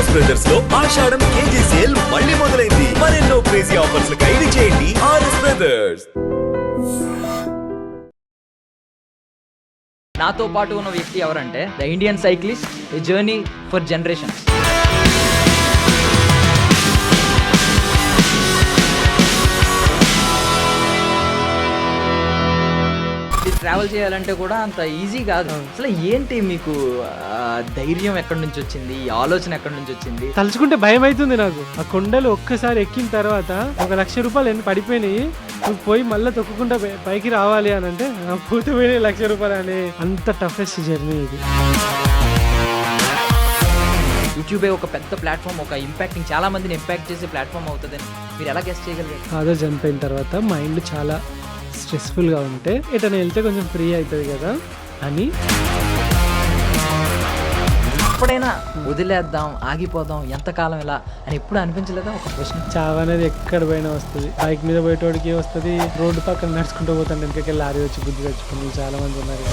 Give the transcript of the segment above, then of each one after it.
RS brothers లో ఆషాఢం KG sale మళ్ళీ మొదలైంది. మరెన్నో క్రేజీ ఆఫర్స్ ఖైదీ చేయండి ఆర్ఎస్ బ్రదర్స్. నాతో పాటు ఉన్న వ్యక్తి ఎవరంటే the Indian cyclist, a journey for generations. Travel చేయాలంటే కూడా అంత ఈజీ కాదు. అసలు ఏంటి మీకు ధైర్యం ఎక్కడి నుంచి వచ్చింది, ఈ ఆలోచన ఎక్కడి నుంచి వచ్చింది? తలుచుకుంటే భయం అవుతుంది నాకు. ఆ కొండలు ఒక్కసారి ఎక్కిన తర్వాత 1,00,000 రూపాయలు ఎన్ని పడిపోయినాయి, నువ్వు పోయి మళ్ళీ తొక్కకుండా పైకి రావాలి అని అంటే పూర్తి పోయినాయి 1,00,000 రూపాయలు అనే అంత టఫెస్ట్ జర్నీ ఇది. యూట్యూబే ఒక పెద్ద ప్లాట్ఫామ్, ఒక ఇంపాక్టింగ్, చాలా మందిని ఇంపాక్ట్ చేసే ప్లాట్ఫామ్ అవుతుందని మీరు ఎలా గెస్ చేయగలిగారు? ఫాదర్ చనిపోయిన తర్వాత మైండ్ చాలా స్ట్రెస్ఫుల్గా ఉంటే ఎటైనా వెళ్తే కొంచెం ఫ్రీ అవుతుంది కదా అని. ఎప్పుడైనా వదిలేద్దాం, ఆగిపోదాం, ఎంతకాలం ఇలా అని ఎప్పుడు అనిపించలేదా? ఒక క్వశ్చన్. చావు అనేది ఎక్కడ పోయినా వస్తుంది. బైక్ మీద పోయేటోడికి వస్తుంది, రోడ్డు పక్కన నడుచుకుంటూ పోతాను వెనకకి లారీ వచ్చి గుద్దు తెచ్చుకుని చాలా మంది ఉన్నారు.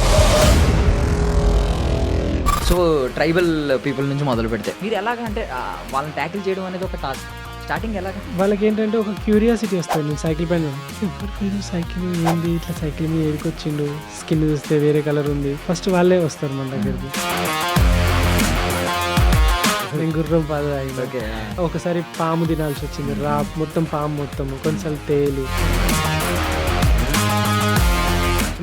సో ట్రైబల్ పీపుల్ నుంచి మొదలు పెడితే మీరు ఎలాగంటే వాళ్ళని ట్యాకిల్ చేయడం అనేది ఒక టాస్క్. స్టార్టింగ్ ఎలాగ వాళ్ళకి ఏంటంటే ఒక క్యూరియాసిటీ వస్తుంది. నేను సైకిల్ పైన ఎవరు సైకిల్ ఏంది, ఇట్లా సైకిల్ మీద ఏడుకొచ్చిండు, స్కిన్ చూస్తే వేరే కలర్ ఉంది, ఫస్ట్ వాళ్ళే వస్తారు మన దగ్గరికి. నేను గుర్రం పాద తాగిన, ఒకసారి పాము తినాల్సి వచ్చింది, మొత్తం పాము మొత్తం, కొంచెం తేలు.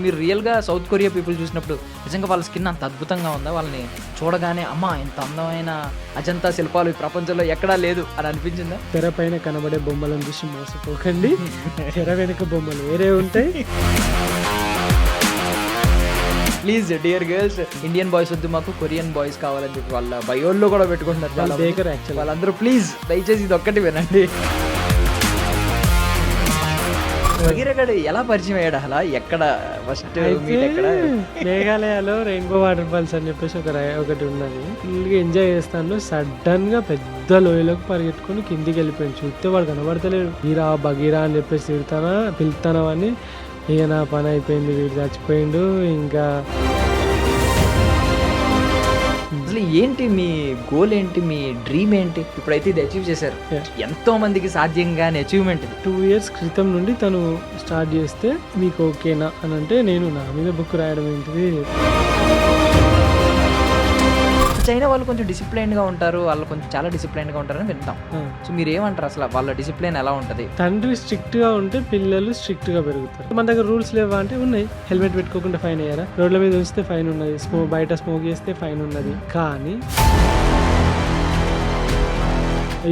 మీరు రియల్గా సౌత్ కొరియా పీపుల్ చూసినప్పుడు నిజంగా వాళ్ళ స్కిన్ అంత అద్భుతంగా ఉందా? వాళ్ళని చూడగానే అమ్మా ఇంత అందమైన అజంతా శిల్పాలు ఈ ప్రపంచంలో ఎక్కడా లేదు అని అనిపించిందా? తెర పైన కనబడే బొమ్మలను చూసి మోసపోకండి, తెర వెనుక బొమ్మలు వేరే ఉంటాయి. Please dear girls, Indian boys వద్దు, మాకు కొరియన్ బాయ్స్ కావాలని చెప్పి వాళ్ళ బయోల్లో కూడా పెట్టుకుంటున్నారు వాళ్ళందరూ. ప్లీజ్ దయచేసి ఇది ఒక్కటి వినండి. భగీరథుడు ఎలా పరిచయం అయ్యాడు? అలా ఎక్కడ ఫస్ట్ మీట్ ఎక్కడ? మేఘాలయలో రెయిన్బో వాటర్ ఫాల్స్ అని చెప్పేసి ఒకటి ఉన్నది. ఫుల్గా ఎంజాయ్ చేస్తాను. సడన్ గా పెద్ద లోయలోకి పరిగెట్టుకుని కిందికి వెళ్ళిపోయాను. చూస్తే వాడు కనబడతలేడు. బగీరా బగీరా అని చెప్పేసి పిలుతానా అని. ఇక నా పని అయిపోయింది, వీడు చచ్చిపోయిండు. ఇంకా అసలు ఏంటి మీ గోల్, ఏంటి మీ డ్రీమ్ ఏంటి? ఇప్పుడైతే ఇది అచీవ్ చేశారు, ఎంతో మందికి సాధ్యం కాని అచీవ్మెంట్ ఇది. 2 years క్రితం నుండి తను స్టార్ట్ చేస్తే మీకు ఓకేనా అని అంటే నేను నా మీద బుక్ రాయడం ఏంటిది. చైనా వాళ్ళు కొంచెం డిసిప్లైన్గా ఉంటారు, వాళ్ళు కొంచెం చాలా డిసిప్లైన్గా ఉంటారని వింటాం. సో మీరు ఏమంటారు అసలు వాళ్ళ డిసిప్లైన్ ఎలా ఉంటుంది? తండ్రి స్ట్రిక్ట్గా ఉంటే పిల్లలు స్ట్రిక్ట్గా పెరుగుతారు. మన దగ్గర రూల్స్ లేవా అంటే ఉన్నాయి. హెల్మెట్ పెట్టుకోకుండా ఫైన్ అయ్యారా, రోడ్ల మీద ఉంచితే ఫైన్ ఉన్నది, బయట స్మోక్ చేస్తే ఫైన్ ఉన్నది. కానీ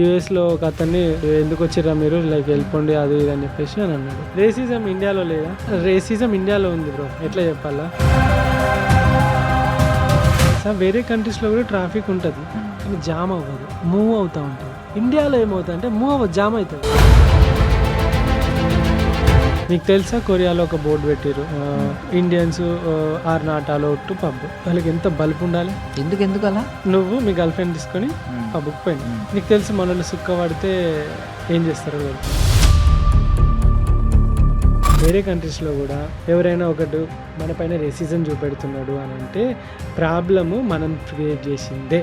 యుఎస్లో ఒక అతన్ని ఎందుకు వచ్చిర్రా మీరు, లైక్ వెళ్ళిపోండి అది ఇది అని చెప్పేసి అని అన్నాడు. రేసిజం ఇండియాలో లేదా? రేసిజం ఇండియాలో ఉంది బ్రో, ఎట్లా చెప్పాలా? వేరే కంట్రీస్లో కూడా ట్రాఫిక్ ఉంటుంది కానీ జామ్ అవ్వదు, మూవ్ అవుతూ ఉంటుంది. ఇండియాలో ఏమవుతుంది అంటే మూవ్ అవ్వదు, జామ్ అవుతుంది. మీకు తెలుసా కొరియాలో ఒక బోర్డు పెట్టారు, Indians are not allowed to pub. వాళ్ళకి ఎంత బల్బ్ ఉండాలి? ఎందుకు అలా? నువ్వు మీ గర్ల్ ఫ్రెండ్ తీసుకొని పబ్కి పోయినా, నీకు తెలుసు మనల్ని సుక్క పడితే ఏం చేస్తారు వాళ్ళు. వేరే కంట్రీస్లో కూడా ఎవరైనా ఒకటి మన పైన రేసిజం చూపెడుతున్నాడు అని అంటే ప్రాబ్లము మనం క్రియేట్ చేసిందే.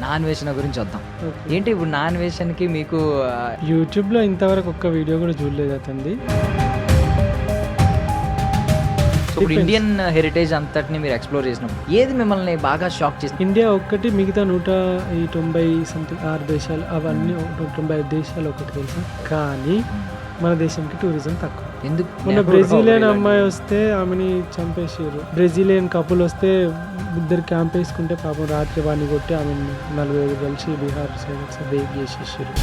నాన్ వేషన్ గురించి వద్దాం. ఏంటి ఇప్పుడు నాన్ వేషన్కి మీకు యూట్యూబ్లో ఇంతవరకు ఒక్క వీడియో కూడా చూడలేదు అతనిది. ఇప్పుడు ఇండియన్ హెరిటేజ్ అంతటిని మీరు ఎక్స్ప్లోర్ చేసినప్పుడు ఏది మిమ్మల్ని బాగా షాక్ చేసింది? ఇండియా ఒక్కటి, మిగతా 190 సంథింగ్ 6 దేశాలు, అవన్నీ 195 దేశాలు ఒకటి తెలుసా. కానీ మన దేశంకి టూరిజం తక్కువ. ఎందుకు? మొన్న బ్రెజిలియన్ అమ్మాయి వస్తే ఆమెని చంపేసారు. బ్రెజిలియన్ కపుల్ వస్తే ఇద్దరు క్యాంప్ వేసుకుంటే పాపం రాత్రి వాడిని కొట్టి ఆమెను 45 కలిసి బీహార్ సైడ్ రేప్ చేసేసారు.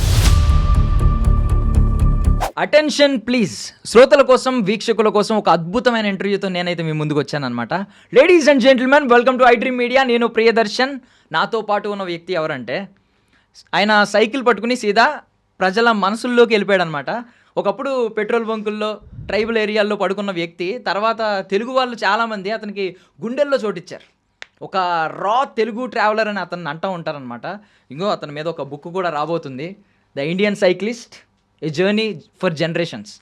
అటెన్షన్ ప్లీజ్, శ్రోతల కోసం, వీక్షకుల కోసం ఒక అద్భుతమైన ఇంటర్వ్యూతో నేనైతే మీ ముందుకు వచ్చాను అనమాట. Ladies and gentlemen, welcome to iDream Media. నేను ప్రియదర్శన్. నాతో పాటు ఉన్న వ్యక్తి ఎవరంటే ఆయన సైకిల్ పట్టుకుని సీదా ప్రజల మనసుల్లోకి వెళ్ళిపోయాడు అనమాట. ఒకప్పుడు పెట్రోల్ బంకుల్లో ట్రైబల్ ఏరియాల్లో పడుకున్న వ్యక్తి తర్వాత తెలుగు వాళ్ళు చాలామంది అతనికి గుండెల్లో చోటిచ్చారు. ఒక రా తెలుగు ట్రావెలర్ అని అతన్ని అంటూ ఉంటారనమాట. ఇంకో అతని మీద ఒక బుక్ కూడా రాబోతుంది, the Indian cyclist, A journey for generations.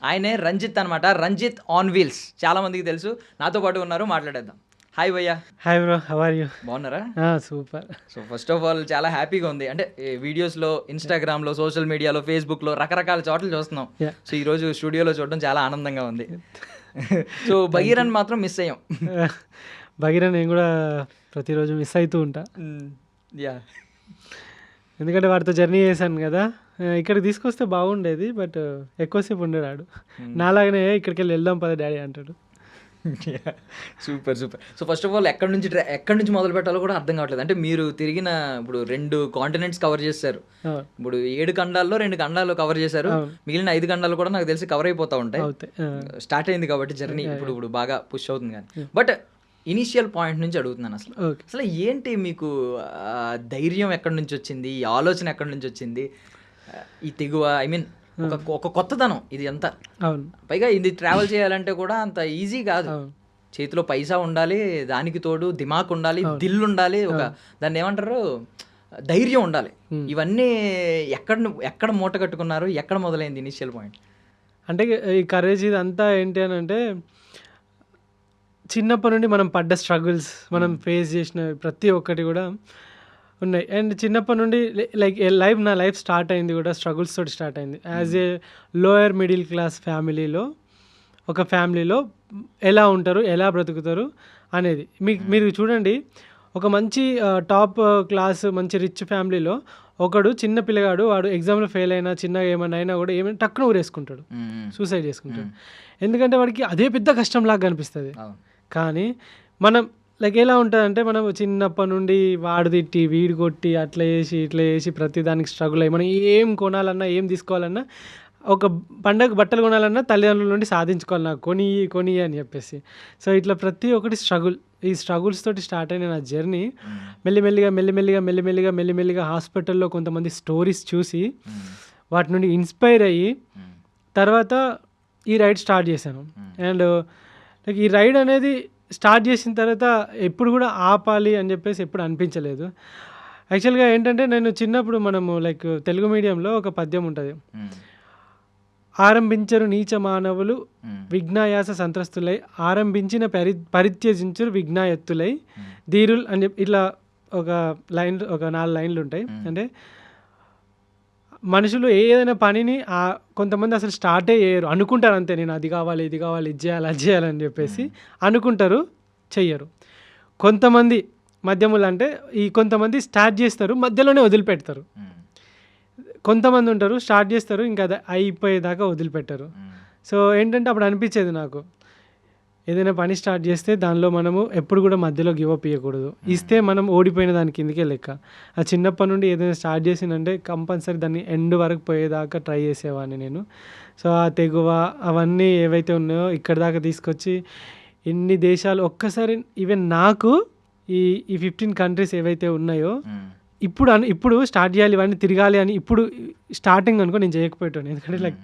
ఆయనే రంజిత్ అనమాట. రంజిత్ ఆన్ వీల్స్ చాలామందికి తెలుసు. నాతో పాటు ఉన్నారు, మాట్లాడేద్దాం. హాయ్ భయ్యా, hi bro, how are you? బాగున్నారా? Super. So first of all చాలా హ్యాపీగా ఉంది. అంటే వీడియోస్లో, ఇన్స్టాగ్రామ్లో, సోషల్ మీడియాలో, ఫేస్బుక్లో రకరకాల చోట్ల చూస్తున్నాం. Yeah. సో ఈరోజు స్టూడియోలో చూడడం చాలా ఆనందంగా ఉంది. సో భగీరథ్ మాత్రం మిస్ అయ్యాం. భగీరథ్ నేను కూడా ప్రతిరోజు మిస్ అవుతూ ఉంటా, యా. ఎందుకంటే వాడితో జర్నీ చేశాను కదా. ఇక్కడికి తీసుకొస్తే బాగుండేది, బట్ ఎక్కువసేపు ఉండడాడు. నాలాగనే ఇక్కడికి వెళ్దాం పద డాడీ అంటాడు. Super super. So first of all ఎక్కడి నుంచి మొదలు పెట్టాలో కూడా అర్థం కావట్లేదు. అంటే మీరు తిరిగిన ఇప్పుడు 2 కాంటినెంట్స్ కవర్ చేశారు. ఇప్పుడు 7 ఖండాల్లో 2 ఖండాలు కవర్ చేశారు. మిగిలిన 5 ఖండాలు కూడా నాకు తెలిసి కవర్ అయిపోతా ఉంటాయి. స్టార్ట్ అయింది కాబట్టి జర్నీ ఇప్పుడు బాగా పుష్ అవుతుంది. కానీ బట్ ఇనీషియల్ పాయింట్ నుంచి అడుగుతున్నాను, అసలు ఏంటి మీకు ధైర్యం ఎక్కడి నుంచి వచ్చింది, ఈ ఆలోచన ఎక్కడి నుంచి వచ్చింది, ఈ తెగువ, ఐ మీన్ ఒక కొత్తదనం ఇది అంతా. అవును, పైగా ఇది ట్రావెల్ చేయాలంటే కూడా అంత ఈజీ కాదు. చేతిలో పైసా ఉండాలి, దానికి తోడు దిమాక్ ఉండాలి, దిల్ ఉండాలి, ఒక దాన్ని ఏమంటారు ధైర్యం ఉండాలి. ఇవన్నీ ఎక్కడ మూట కట్టుకున్నారు, ఎక్కడ మొదలైంది ఇనిషియల్ పాయింట్? అంటే ఈ కరేజ్ ఇది అంతా ఏంటి అని అంటే, చిన్నప్పటి నుండి మనం పడ్డ స్ట్రగుల్స్, మనం ఫేస్ చేసిన ప్రతి ఒక్కటి కూడా ఉన్నాయి. అండ్ చిన్నప్పటి నుండి లైక్ నా లైఫ్ స్టార్ట్ అయింది కూడా స్ట్రగుల్స్ తోటి స్టార్ట్ అయింది. As a lower middle class ఫ్యామిలీలో, ఒక ఫ్యామిలీలో ఎలా ఉంటారు, ఎలా బ్రతుకుతారు అనేది మీరు చూడండి. ఒక మంచి టాప్ క్లాస్ మంచి రిచ్ ఫ్యామిలీలో ఒకడు చిన్న పిల్లగాడు, వాడు ఎగ్జామ్లో ఫెయిల్ అయినా, చిన్నగా ఏమైనా అయినా కూడా ఏమైనా టక్కున ఊరేసుకుంటాడు, సూసైడ్ చేసుకుంటాడు. ఎందుకంటే వాడికి అదే పెద్ద కష్టంలాగా కనిపిస్తుంది. కానీ మనం లైక్ ఎలా ఉంటుందంటే, మనం చిన్నప్పటి నుండి వాడు తిట్టి వీడు కొట్టి అట్లా చేసి ఇట్లా చేసి ప్రతి దానికి స్ట్రగుల్ అయ్యి, మనం ఏం కొనాలన్నా ఏం తీసుకోవాలన్నా, ఒక పండగ బట్టలు కొనాలన్నా తల్లిదండ్రుల నుండి సాధించుకోవాలి, నాకు కొని అని చెప్పేసి. సో ఇట్లా ప్రతి ఒక్కటి స్ట్రగుల్, ఈ స్ట్రగుల్స్ తోటి స్టార్ట్ అయిన నా జర్నీ మెల్లిమెల్లిగా హాస్పిటల్లో కొంతమంది స్టోరీస్ చూసి వాటి నుండి ఇన్స్పైర్ అయ్యి తర్వాత ఈ రైడ్ స్టార్ట్ చేశాను. అండ్ లైక్ ఈ రైడ్ అనేది స్టార్ట్ చేసిన తర్వాత ఎప్పుడు కూడా ఆపాలి అని చెప్పేసి ఎప్పుడు అనిపించలేదు. యాక్చువల్గా ఏంటంటే, నేను చిన్నప్పుడు మనము లైక్ తెలుగు మీడియంలో ఒక పద్యం ఉంటుంది, ఆరంభించరు నీచ మానవులు విఘ్నాయాస సంత్రస్తులై, ఆరంభించిన పరిత్యజించరు విఘ్నాయత్తులై ధీరులు అని చెప్పి ఇట్లా ఒక 4 లైన్లు ఉంటాయి. అంటే మనుషులు ఏదైనా పనిని కొంతమంది అసలు స్టార్టే చేయరు, అనుకుంటారు అంతే, నేను అది కావాలి ఇది కావాలి ఇది చేయాలని చెప్పేసి అనుకుంటారు, చెయ్యరు. కొంతమంది మధ్యములు అంటే కొంతమంది స్టార్ట్ చేస్తారు, మధ్యలోనే వదిలిపెడతారు. కొంతమంది ఉంటారు స్టార్ట్ చేస్తారు, ఇంకా అది అయిపోయేదాకా వదిలిపెట్టరు. సో ఏంటంటే అప్పుడు అనిపించేది నాకు, ఏదైనా పని స్టార్ట్ చేస్తే దానిలో మనము ఎప్పుడు కూడా మధ్యలో గివప్ ఇవ్వకూడదు. ఇస్తే మనం ఓడిపోయిన దాని కిందకే లెక్క. ఆ చిన్నప్పటి నుండి ఏదైనా స్టార్ట్ చేసిందంటే కంపల్సరీ దాన్ని ఎండ్ వరకు పోయేదాకా ట్రై చేసేవాడిని నేను. సో ఆ తెగువ అవన్నీ ఏవైతే ఉన్నాయో ఇక్కడి దాకా తీసుకొచ్చి ఇన్ని దేశాలు ఒక్కసారి, ఈవెన్ నాకు ఈ 15 కంట్రీస్ ఏవైతే ఉన్నాయో ఇప్పుడు స్టార్ట్ చేయాలి, ఇవన్నీ తిరగాలి అని ఇప్పుడు స్టార్టింగ్ అనుకో నేను చేయకపోయాను. ఎందుకంటే లైక్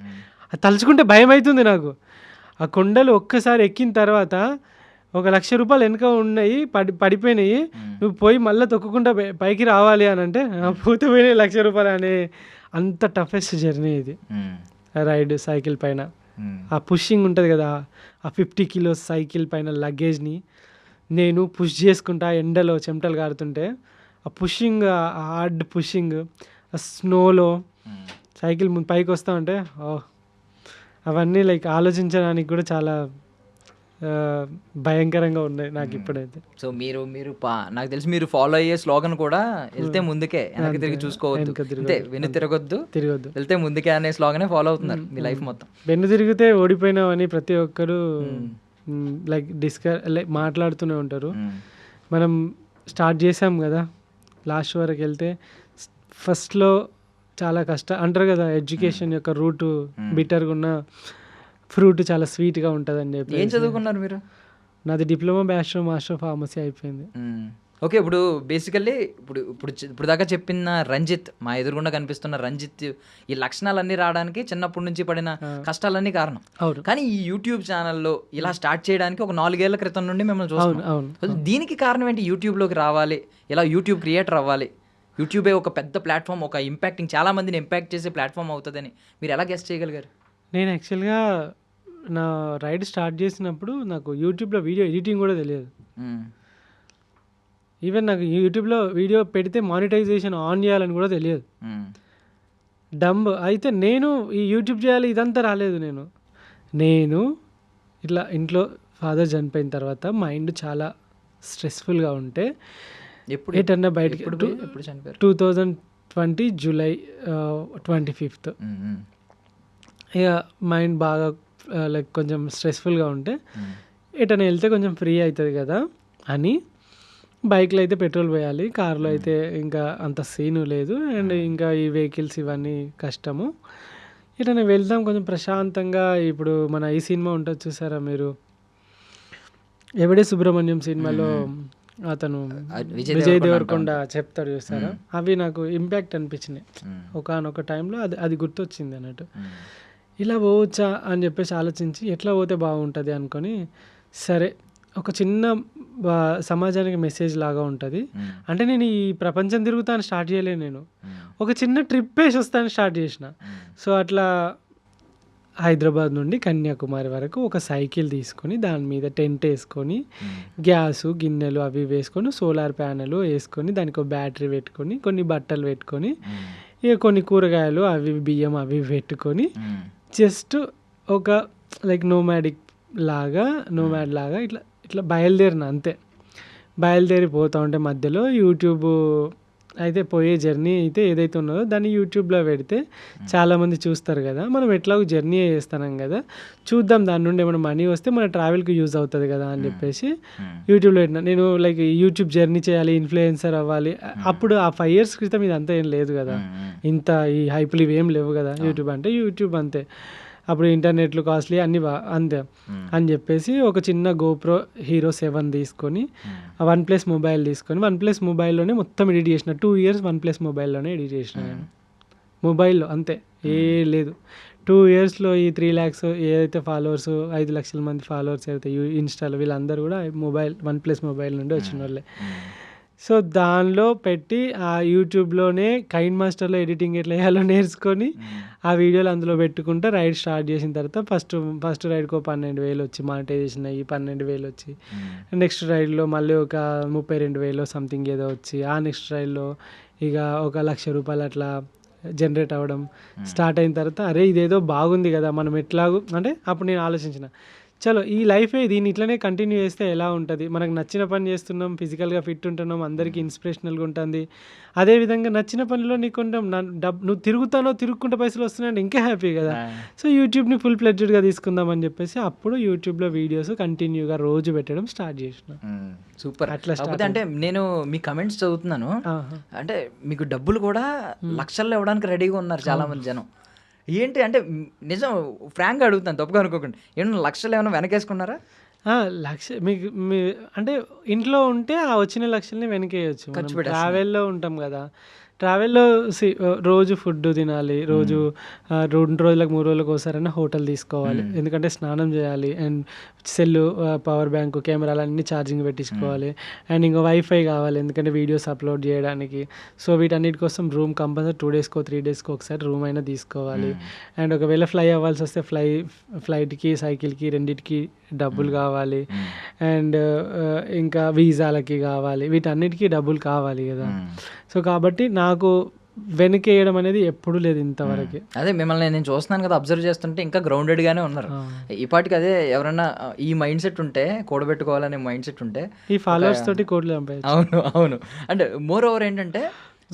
అది తలుచుకుంటే భయం అవుతుంది నాకు. ఆ కొండలు ఒక్కసారి ఎక్కిన తర్వాత ₹1,00,000 వెనక ఉన్నాయి, పడిపోయినాయి, నువ్వు పోయి మళ్ళీ తొక్కుకుంటా పైకి రావాలి అని అంటే పోతే పోయినాయి ₹1,00,000 అనే అంత టఫెస్ట్ జర్నీ ఇది. రైడ్ సైకిల్ పైన ఆ పుషింగ్ ఉంటుంది కదా, ఆ 50 కిలోస్ సైకిల్ పైన లగేజ్ని నేను పుష్ చేసుకుంటా, ఎండలో చెమటలు కారుతుంటే ఆ పుషింగ్, ఆ హార్డ్ పుషింగ్, ఆ స్నోలో సైకిల్ పైకి వస్తూ ఉంటే అవన్నీ లైక్ ఆలోచించడానికి కూడా చాలా భయంకరంగా ఉన్నాయి నాకు ఇప్పుడైతే. సో మీరు నాకు తెలిసి మీరు ఫాలో అయ్యే స్లోగన్ కూడా వెళ్తే ముందుకే వెనక్కి తిరిగి చూసుకోవద్దు, అంతే, వెన్ను తిరగొద్దు వెళ్తే ముందుకే అనే స్లోగనే ఫాలో అవుతున్నారు మీ లైఫ్ మొత్తం. వెన్ను తిరిగితే ఓడిపోయినామని ప్రతి ఒక్కరు లైక్ మాట్లాడుతూనే ఉంటారు. మనం స్టార్ట్ చేసాం కదా, లాస్ట్ వరకు వెళ్తే ఫస్ట్లో చాలా అంటారు కదా, ఎడ్యుకేషన్ యొక్క రూట్ బిటర్గా ఉన్న ఫ్రూట్ చాలా స్వీట్గా ఉంటుంది అని చెప్పి. ఏం చదువుకున్నారు మీరు? నాది డిప్లొమా బ్యాచిలర్ మాస్టర్ ఫార్మసీ అయిపోయింది. ఓకే, ఇప్పుడు బేసికల్లీ ఇప్పుడు దాకా చెప్పిన రంజిత్, మా ఎదురుగుండా కనిపిస్తున్న రంజిత్, ఈ లక్షణాలన్నీ రావడానికి చిన్నప్పటి నుంచి పడిన కష్టాలన్నీ కారణం. కానీ ఈ యూట్యూబ్ ఛానల్లో ఇలా స్టార్ట్ చేయడానికి ఒక 4 ఏళ్ల క్రితం నుండి మిమ్మల్ని చూస్తున్నాం. దీనికి కారణం ఏంటి? యూట్యూబ్లోకి రావాలి, ఇలా యూట్యూబ్ క్రియేటర్ అవ్వాలి, యూట్యూబే ఒక పెద్ద ప్లాట్ఫామ్, ఒక ఇంపాక్టింగ్, చాలా మందిని ఇంపాక్ట్ చేసే ప్లాట్ఫామ్ అవుతుందని మీరు ఎలా గెస్ట్ చేయగలిగారు? నేను యాక్చువల్గా నా రైడ్ స్టార్ట్ చేసినప్పుడు నాకు యూట్యూబ్లో వీడియో ఎడిటింగ్ కూడా తెలియదు. ఈవెన్ నాకు యూట్యూబ్లో వీడియో పెడితే మానిటైజేషన్ ఆన్ చేయాలని కూడా తెలియదు. డంబ్ అయితే నేను ఈ యూట్యూబ్ చేయాలి ఇదంతా రాలేదు. నేను ఇట్లా ఇంట్లో ఫాదర్ చనిపోయిన తర్వాత మైండ్ చాలా స్ట్రెస్ఫుల్గా ఉంటే ఎటన్నా బయటకి 2020 జూలై 25th ఇక మైండ్ బాగా లైక్ కొంచెం స్ట్రెస్ఫుల్గా ఉంటే ఎటన్నా వెళ్తే కొంచెం ఫ్రీ అవుతుంది కదా అని బైక్లో అయితే పెట్రోల్ పోయాలి, కార్లో అయితే ఇంకా అంత సీను లేదు. అండ్ ఇంకా ఈ వెహికల్స్ ఇవన్నీ కష్టము. ఇటనే వెళ్దాం కొంచెం ప్రశాంతంగా. ఇప్పుడు మన ఈ సినిమా ఉంటుంది చూసారా మీరు, ఎవడే సుబ్రహ్మణ్యం సినిమాలో అతను విజయ్ దేవరకొండ చెప్తాడు చూస్తారా, అవి నాకు ఇంపాక్ట్ అనిపించినాయి. ఒకనొక టైంలో అది గుర్తొచ్చింది అన్నట్టు. ఇలా పోవచ్చా అని చెప్పేసి ఆలోచించి ఎట్లా పోతే బాగుంటుంది అనుకొని, సరే ఒక చిన్న సమాజానికి మెసేజ్ లాగా ఉంటుంది. అంటే నేను ఈ ప్రపంచం తిరుగుతాను స్టార్ట్ చేయలేను, నేను ఒక చిన్న ట్రిప్ వేసి వస్తాను స్టార్ట్ చేసిన. సో అట్లా హైదరాబాద్ నుండి కన్యాకుమారి వరకు ఒక సైకిల్ తీసుకొని దాని మీద టెంట్ వేసుకొని గ్యాసు గిన్నెలు అవి వేసుకొని సోలార్ ప్యానెల్ వేసుకొని దానికి ఒక బ్యాటరీ పెట్టుకొని కొన్ని బట్టలు పెట్టుకొని ఇక కొన్ని కూరగాయలు అవి బియ్యం అవి పెట్టుకొని జస్ట్ ఒక లైక్ నోమాడ్ లాగా ఇట్లా బయలుదేరిన అంతే. బయలుదేరి పోతూ ఉంటే మధ్యలో యూట్యూబ్ అయితే పోయే జర్నీ అయితే ఏదైతే ఉన్నదో దాన్ని యూట్యూబ్లో పెడితే చాలామంది చూస్తారు కదా, మనం ఎట్లాగో జర్నీ చేస్తున్నాం కదా, చూద్దాం దాని నుండి ఏమైనా మనీ వస్తే మన ట్రావెల్కి యూజ్ అవుతుంది కదా అని చెప్పేసి యూట్యూబ్లో పెట్టిన. నేను లైక్ యూట్యూబ్ జర్నీ చేయాలి, ఇన్ఫ్లుయెన్సర్ అవ్వాలి. అప్పుడు ఆ 5 years క్రితం ఇదంతా ఏం లేదు కదా, ఇంత ఈ హైపులు ఇవేం లేవు కదా. యూట్యూబ్ అంటే యూట్యూబ్ అంతే, అప్పుడు ఇంటర్నెట్లు కాస్ట్లీ అన్నీ అంతే అని చెప్పేసి ఒక చిన్న GoPro Hero 7 తీసుకొని OnePlus మొబైల్ తీసుకొని OnePlus మొబైల్లోనే మొత్తం ఎడిట్ చేసిన. 2 years OnePlus మొబైల్లోనే ఎడిట్ చేసిన నేను, మొబైల్లో అంతే, ఏ లేదు. 2 yearsలో ఈ 3 lakhs ఏదైతే ఫాలోవర్స్ 5 లక్షల మంది ఫాలోవర్స్ అయితే ఇన్స్టాలో వీళ్ళందరూ కూడా OnePlus మొబైల్ నుండి వచ్చిన వాళ్ళే. సో దానిలో పెట్టి ఆ యూట్యూబ్లోనే కైన్ మాస్టర్లో ఎడిటింగ్ ఎట్లా వేయాలో నేర్చుకొని ఆ వీడియోలు అందులో పెట్టుకుంటే రైడ్ స్టార్ట్ చేసిన తర్వాత ఫస్ట్ రైడ్కి 12,000 వచ్చి మానిటైజేషన్ అయ్యి 12,000 వచ్చి, నెక్స్ట్ రైడ్లో మళ్ళీ ఒక 32,000 సంథింగ్ ఏదో వచ్చి, ఆ నెక్స్ట్ రైడ్లో ఇక 1,00,000 రూపాయలు అట్లా జనరేట్ అవ్వడం స్టార్ట్ అయిన తర్వాత అరే ఇదేదో బాగుంది కదా, మనం ఎట్లాగూ అంటే అప్పుడు నేను ఆలోచించిన, చలో ఈ లైఫే దీన్ని ఇట్లనే కంటిన్యూ చేస్తే ఎలా ఉంటుంది, మనకు నచ్చిన పని చేస్తున్నాం, ఫిజికల్గా ఫిట్ ఉంటున్నాం, అందరికీ ఇన్స్పిరేషనల్గా ఉంటుంది. అదేవిధంగా నచ్చిన పనిలో నీకు కొంచెం నువ్వు తిరుగుకుంటే పైసలు వస్తున్నాయంటే ఇంకా హ్యాపీ కదా. సో యూట్యూబ్ని ఫుల్ ప్లెడ్జ్డ్గా తీసుకుందాం అని చెప్పేసి అప్పుడు యూట్యూబ్లో వీడియోస్ కంటిన్యూగా రోజు పెట్టడం స్టార్ట్ చేసిన. సూపర్. అట్లా అంటే నేను మీ కమెంట్స్ చదువుతున్నాను, అంటే మీకు డబ్బులు కూడా లక్షల్లో ఇవ్వడానికి రెడీగా ఉన్నారు చాలా మంది జనం. ఏంటి అంటే నిజం ఫ్రాంక్గా అడుగుతాను, తప్పుగా అనుకోకండి, ఏమన్నా లక్షలు ఏమైనా వెనకేసుకున్నారా? లక్ష మీకు అంటే ఇంట్లో ఉంటే ఆ వచ్చిన లక్షల్ని వెనకేయచ్చు. ట్రావెల్లో ఉంటాం కదా, ట్రావెల్లో రోజు ఫుడ్ తినాలి, రోజు 2 రోజులకు 3 రోజులకు ఒకసారైనా హోటల్ తీసుకోవాలి, ఎందుకంటే స్నానం చేయాలి, అండ్ సెల్ పవర్ బ్యాంకు కెమెరాలు అన్నీ ఛార్జింగ్ పెట్టించుకోవాలి, అండ్ ఇంకా వైఫై కావాలి ఎందుకంటే వీడియోస్ అప్లోడ్ చేయడానికి. సో వీటన్నిటి కోసం రూమ్ కంపల్సరీ 2 daysకో 3 daysకో ఒకసారి రూమ్ అయినా తీసుకోవాలి. అండ్ ఒకవేళ ఫ్లై అవ్వాల్సి వస్తే ఫ్లైట్కి సైకిల్కి రెండింటికి డబ్బులు కావాలి, అండ్ ఇంకా వీసాలకి కావాలి, వీటన్నిటికీ డబ్బులు కావాలి కదా. సో కాబట్టి నాకు వెనకేయడం అనేది ఎప్పుడు లేదు ఇంతవరకు. అదే మిమ్మల్ని నేను చూస్తున్నాను కదా, అబ్జర్వ్ చేస్తుంటే ఇంకా గ్రౌండెడ్గానే ఉన్నారు. ఈ పాటికి అదే ఎవరన్నా ఈ మైండ్ సెట్ ఉంటే, కూడబెట్టుకోవాలనే మైండ్ సెట్ ఉంటే ఈ ఫాలోవర్స్ తోటి కోట్లు చంపేయచ్చు. అవును. అంటే మోర్ ఓవర్ ఏంటంటే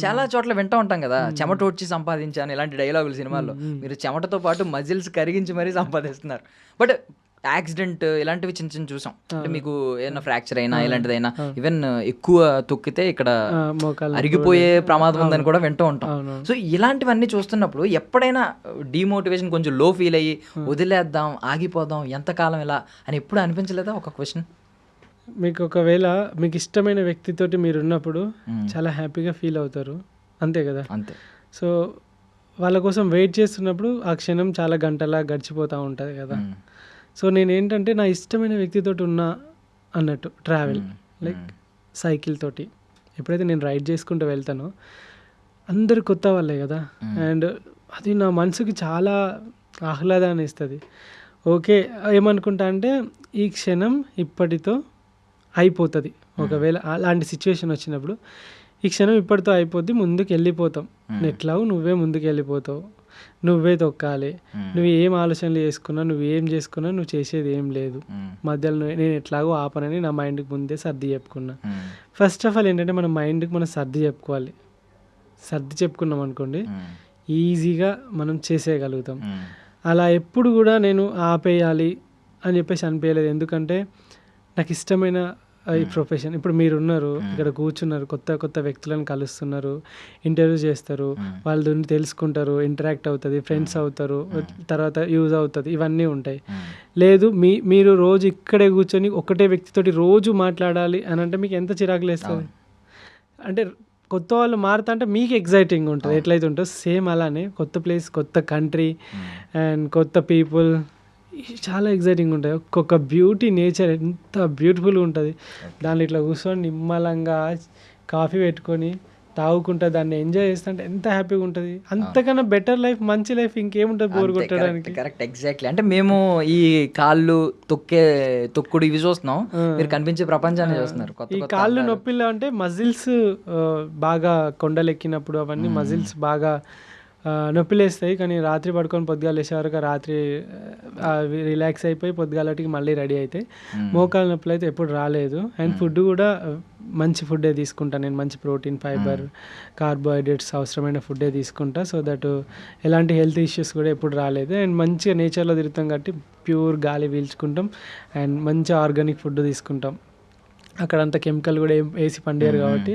చాలా చోట్ల వింటూ ఉంటాం కదా, చెమట వచ్చి సంపాదించాను ఇలాంటి డైలాగులు సినిమాల్లో. మీరు చెమటతో పాటు మజిల్స్ కరిగించి మరీ సంపాదిస్తున్నారు. బట్ యాక్సిడెంట్ ఇలాంటివి చిన్న చిన్న చూసాం, అంటే మీకు ఏదైనా ఫ్రాక్చర్ అయినా ఇలాంటిదైనా ఈవెన్ ఎక్కువ తొక్కితే ఇక్కడ అరిగిపోయే ప్రమాదం ఉందని కూడా వింటూ ఉంటాం. సో ఇలాంటివన్నీ చూస్తున్నప్పుడు ఎప్పుడైనా డిమోటివేషన్ కొంచెం లో ఫీల్ అయ్యి వదిలేద్దాం, ఆగిపోదాం, ఎంతకాలం ఇలా అని ఎప్పుడు అనిపించలేదా? ఒక క్వశ్చన్, మీకు ఒకవేళ మీకు ఇష్టమైన వ్యక్తితోటి మీరు ఉన్నప్పుడు చాలా హ్యాపీగా ఫీల్ అవుతారు, అంతే కదా. అంతే. సో వాళ్ళ కోసం వెయిట్ చేస్తున్నప్పుడు ఆ క్షణం చాలా గంటలా గడిచిపోతూ ఉంటుంది కదా. సో నేనేంటంటే నా ఇష్టమైన వ్యక్తితో ఉన్నా అన్నట్టు ట్రావెల్ లైక్ సైకిల్ తోటి ఎప్పుడైతే నేను రైడ్ చేసుకుంటూ వెళ్తానో అందరు కొత్త వాళ్ళే కదా, అండ్ అది నా మనసుకి చాలా ఆహ్లాదాన్ని ఇస్తుంది. ఓకే ఏమనుకుంటా అంటే ఈ క్షణం ఇప్పటితో అయిపోతుంది. ఒకవేళ అలాంటి సిచ్యువేషన్ వచ్చినప్పుడు ఈ క్షణం ఇప్పటితో అయిపోద్ది, ముందుకు వెళ్ళిపోతాం. ఎట్లాగో నువ్వే ముందుకు వెళ్ళిపోతావు, నువ్వే తొక్కాలి. నువ్వు ఏం ఆలోచనలు చేసుకున్నా, నువ్వు ఏం చేసుకున్నా నువ్వు చేసేది ఏం లేదు. మధ్యలో నేను ఎట్లాగో ఆపనని నా మైండ్కి ముందే సర్ది చెప్పుకున్నా. ఫస్ట్ ఆఫ్ ఆల్ ఏంటంటే మన మైండ్కి మనం సర్ది చెప్పుకోవాలి. సర్ది చెప్పుకున్నాం అనుకోండి ఈజీగా మనం చేసేయగలుగుతాం. అలా ఎప్పుడు కూడా నేను ఆపేయాలి అని చెప్పేసి అనిపించలేదు. ఎందుకంటే నాకు ఇష్టమైన ఈ ప్రొఫెషన్. ఇప్పుడు మీరు ఉన్నారు ఇక్కడ కూర్చున్నారు, కొత్త కొత్త వ్యక్తులను కలుస్తున్నారు, ఇంటర్వ్యూ చేస్తారు, వాళ్ళ గురించి తెలుసుకుంటారు, ఇంటరాక్ట్ అవుతుంది, ఫ్రెండ్స్ అవుతారు, తర్వాత యూజ్ అవుతుంది, ఇవన్నీ ఉంటాయి. లేదు మీరు రోజు ఇక్కడే కూర్చొని ఒకటే వ్యక్తితోటి రోజు మాట్లాడాలి అని అంటే మీకు ఎంత చిరాకు లేస్తుంది. అంటే కొత్త వాళ్ళు మారుతా అంటే మీకు ఎగ్జైటింగ్ ఉంటుంది, ఎట్లయితే ఉంటుందో సేమ్ అలానే కొత్త ప్లేస్, కొత్త కంట్రీ అండ్ కొత్త పీపుల్ చాలా ఎగ్జైటింగ్ ఉంటుంది. ఒక్కొక్క బ్యూటీ, నేచర్ ఎంత బ్యూటిఫుల్గా ఉంటుంది. దాన్ని ఇట్లా కూర్చొని నిమ్మలంగా కాఫీ పెట్టుకొని తాగుకుంటా దాన్ని ఎంజాయ్ చేస్తుంటే ఎంత హ్యాపీగా ఉంటుంది. అంతకన్నా బెటర్ లైఫ్, మంచి లైఫ్ ఇంకేముంటుంది బోర్ కొట్టడానికి. Correct, exactly. అంటే మేము ఈ కాళ్ళు తొక్కుడు ఇవి చూస్తున్నాం, మీరు కనిపించే ప్రపంచాన్ని చూస్తున్నారు. ఈ కాళ్ళు నొప్పిలో అంటే మజిల్స్ బాగా కొండలెక్కినప్పుడు అవన్నీ మజిల్స్ బాగా నొప్పిలేస్తాయి. కానీ రాత్రి పడుకొని పొద్దుగాలు లేచే వరకు రాత్రి రిలాక్స్ అయిపోయి పొద్దుగాలటికి మళ్ళీ రెడీ అవుతాయి. మోకాలు నొప్పులు అయితే ఎప్పుడు రాలేదు. అండ్ ఫుడ్ కూడా మంచి ఫుడ్డే తీసుకుంటాను నేను. మంచి ప్రోటీన్, ఫైబర్, కార్బోహైడ్రేట్స్ అవసరమైన ఫుడ్డే తీసుకుంటా. సో దట్ ఎలాంటి హెల్త్ ఇష్యూస్ కూడా ఎప్పుడు రాలేదు. అండ్ మంచిగా నేచర్లో తిరుగుతాం కాబట్టి ప్యూర్ గాలి పీల్చుకుంటాం అండ్ మంచి ఆర్గానిక్ ఫుడ్ తీసుకుంటాం. అక్కడంతా కెమికల్ కూడా వేసి పండియారు కాబట్టి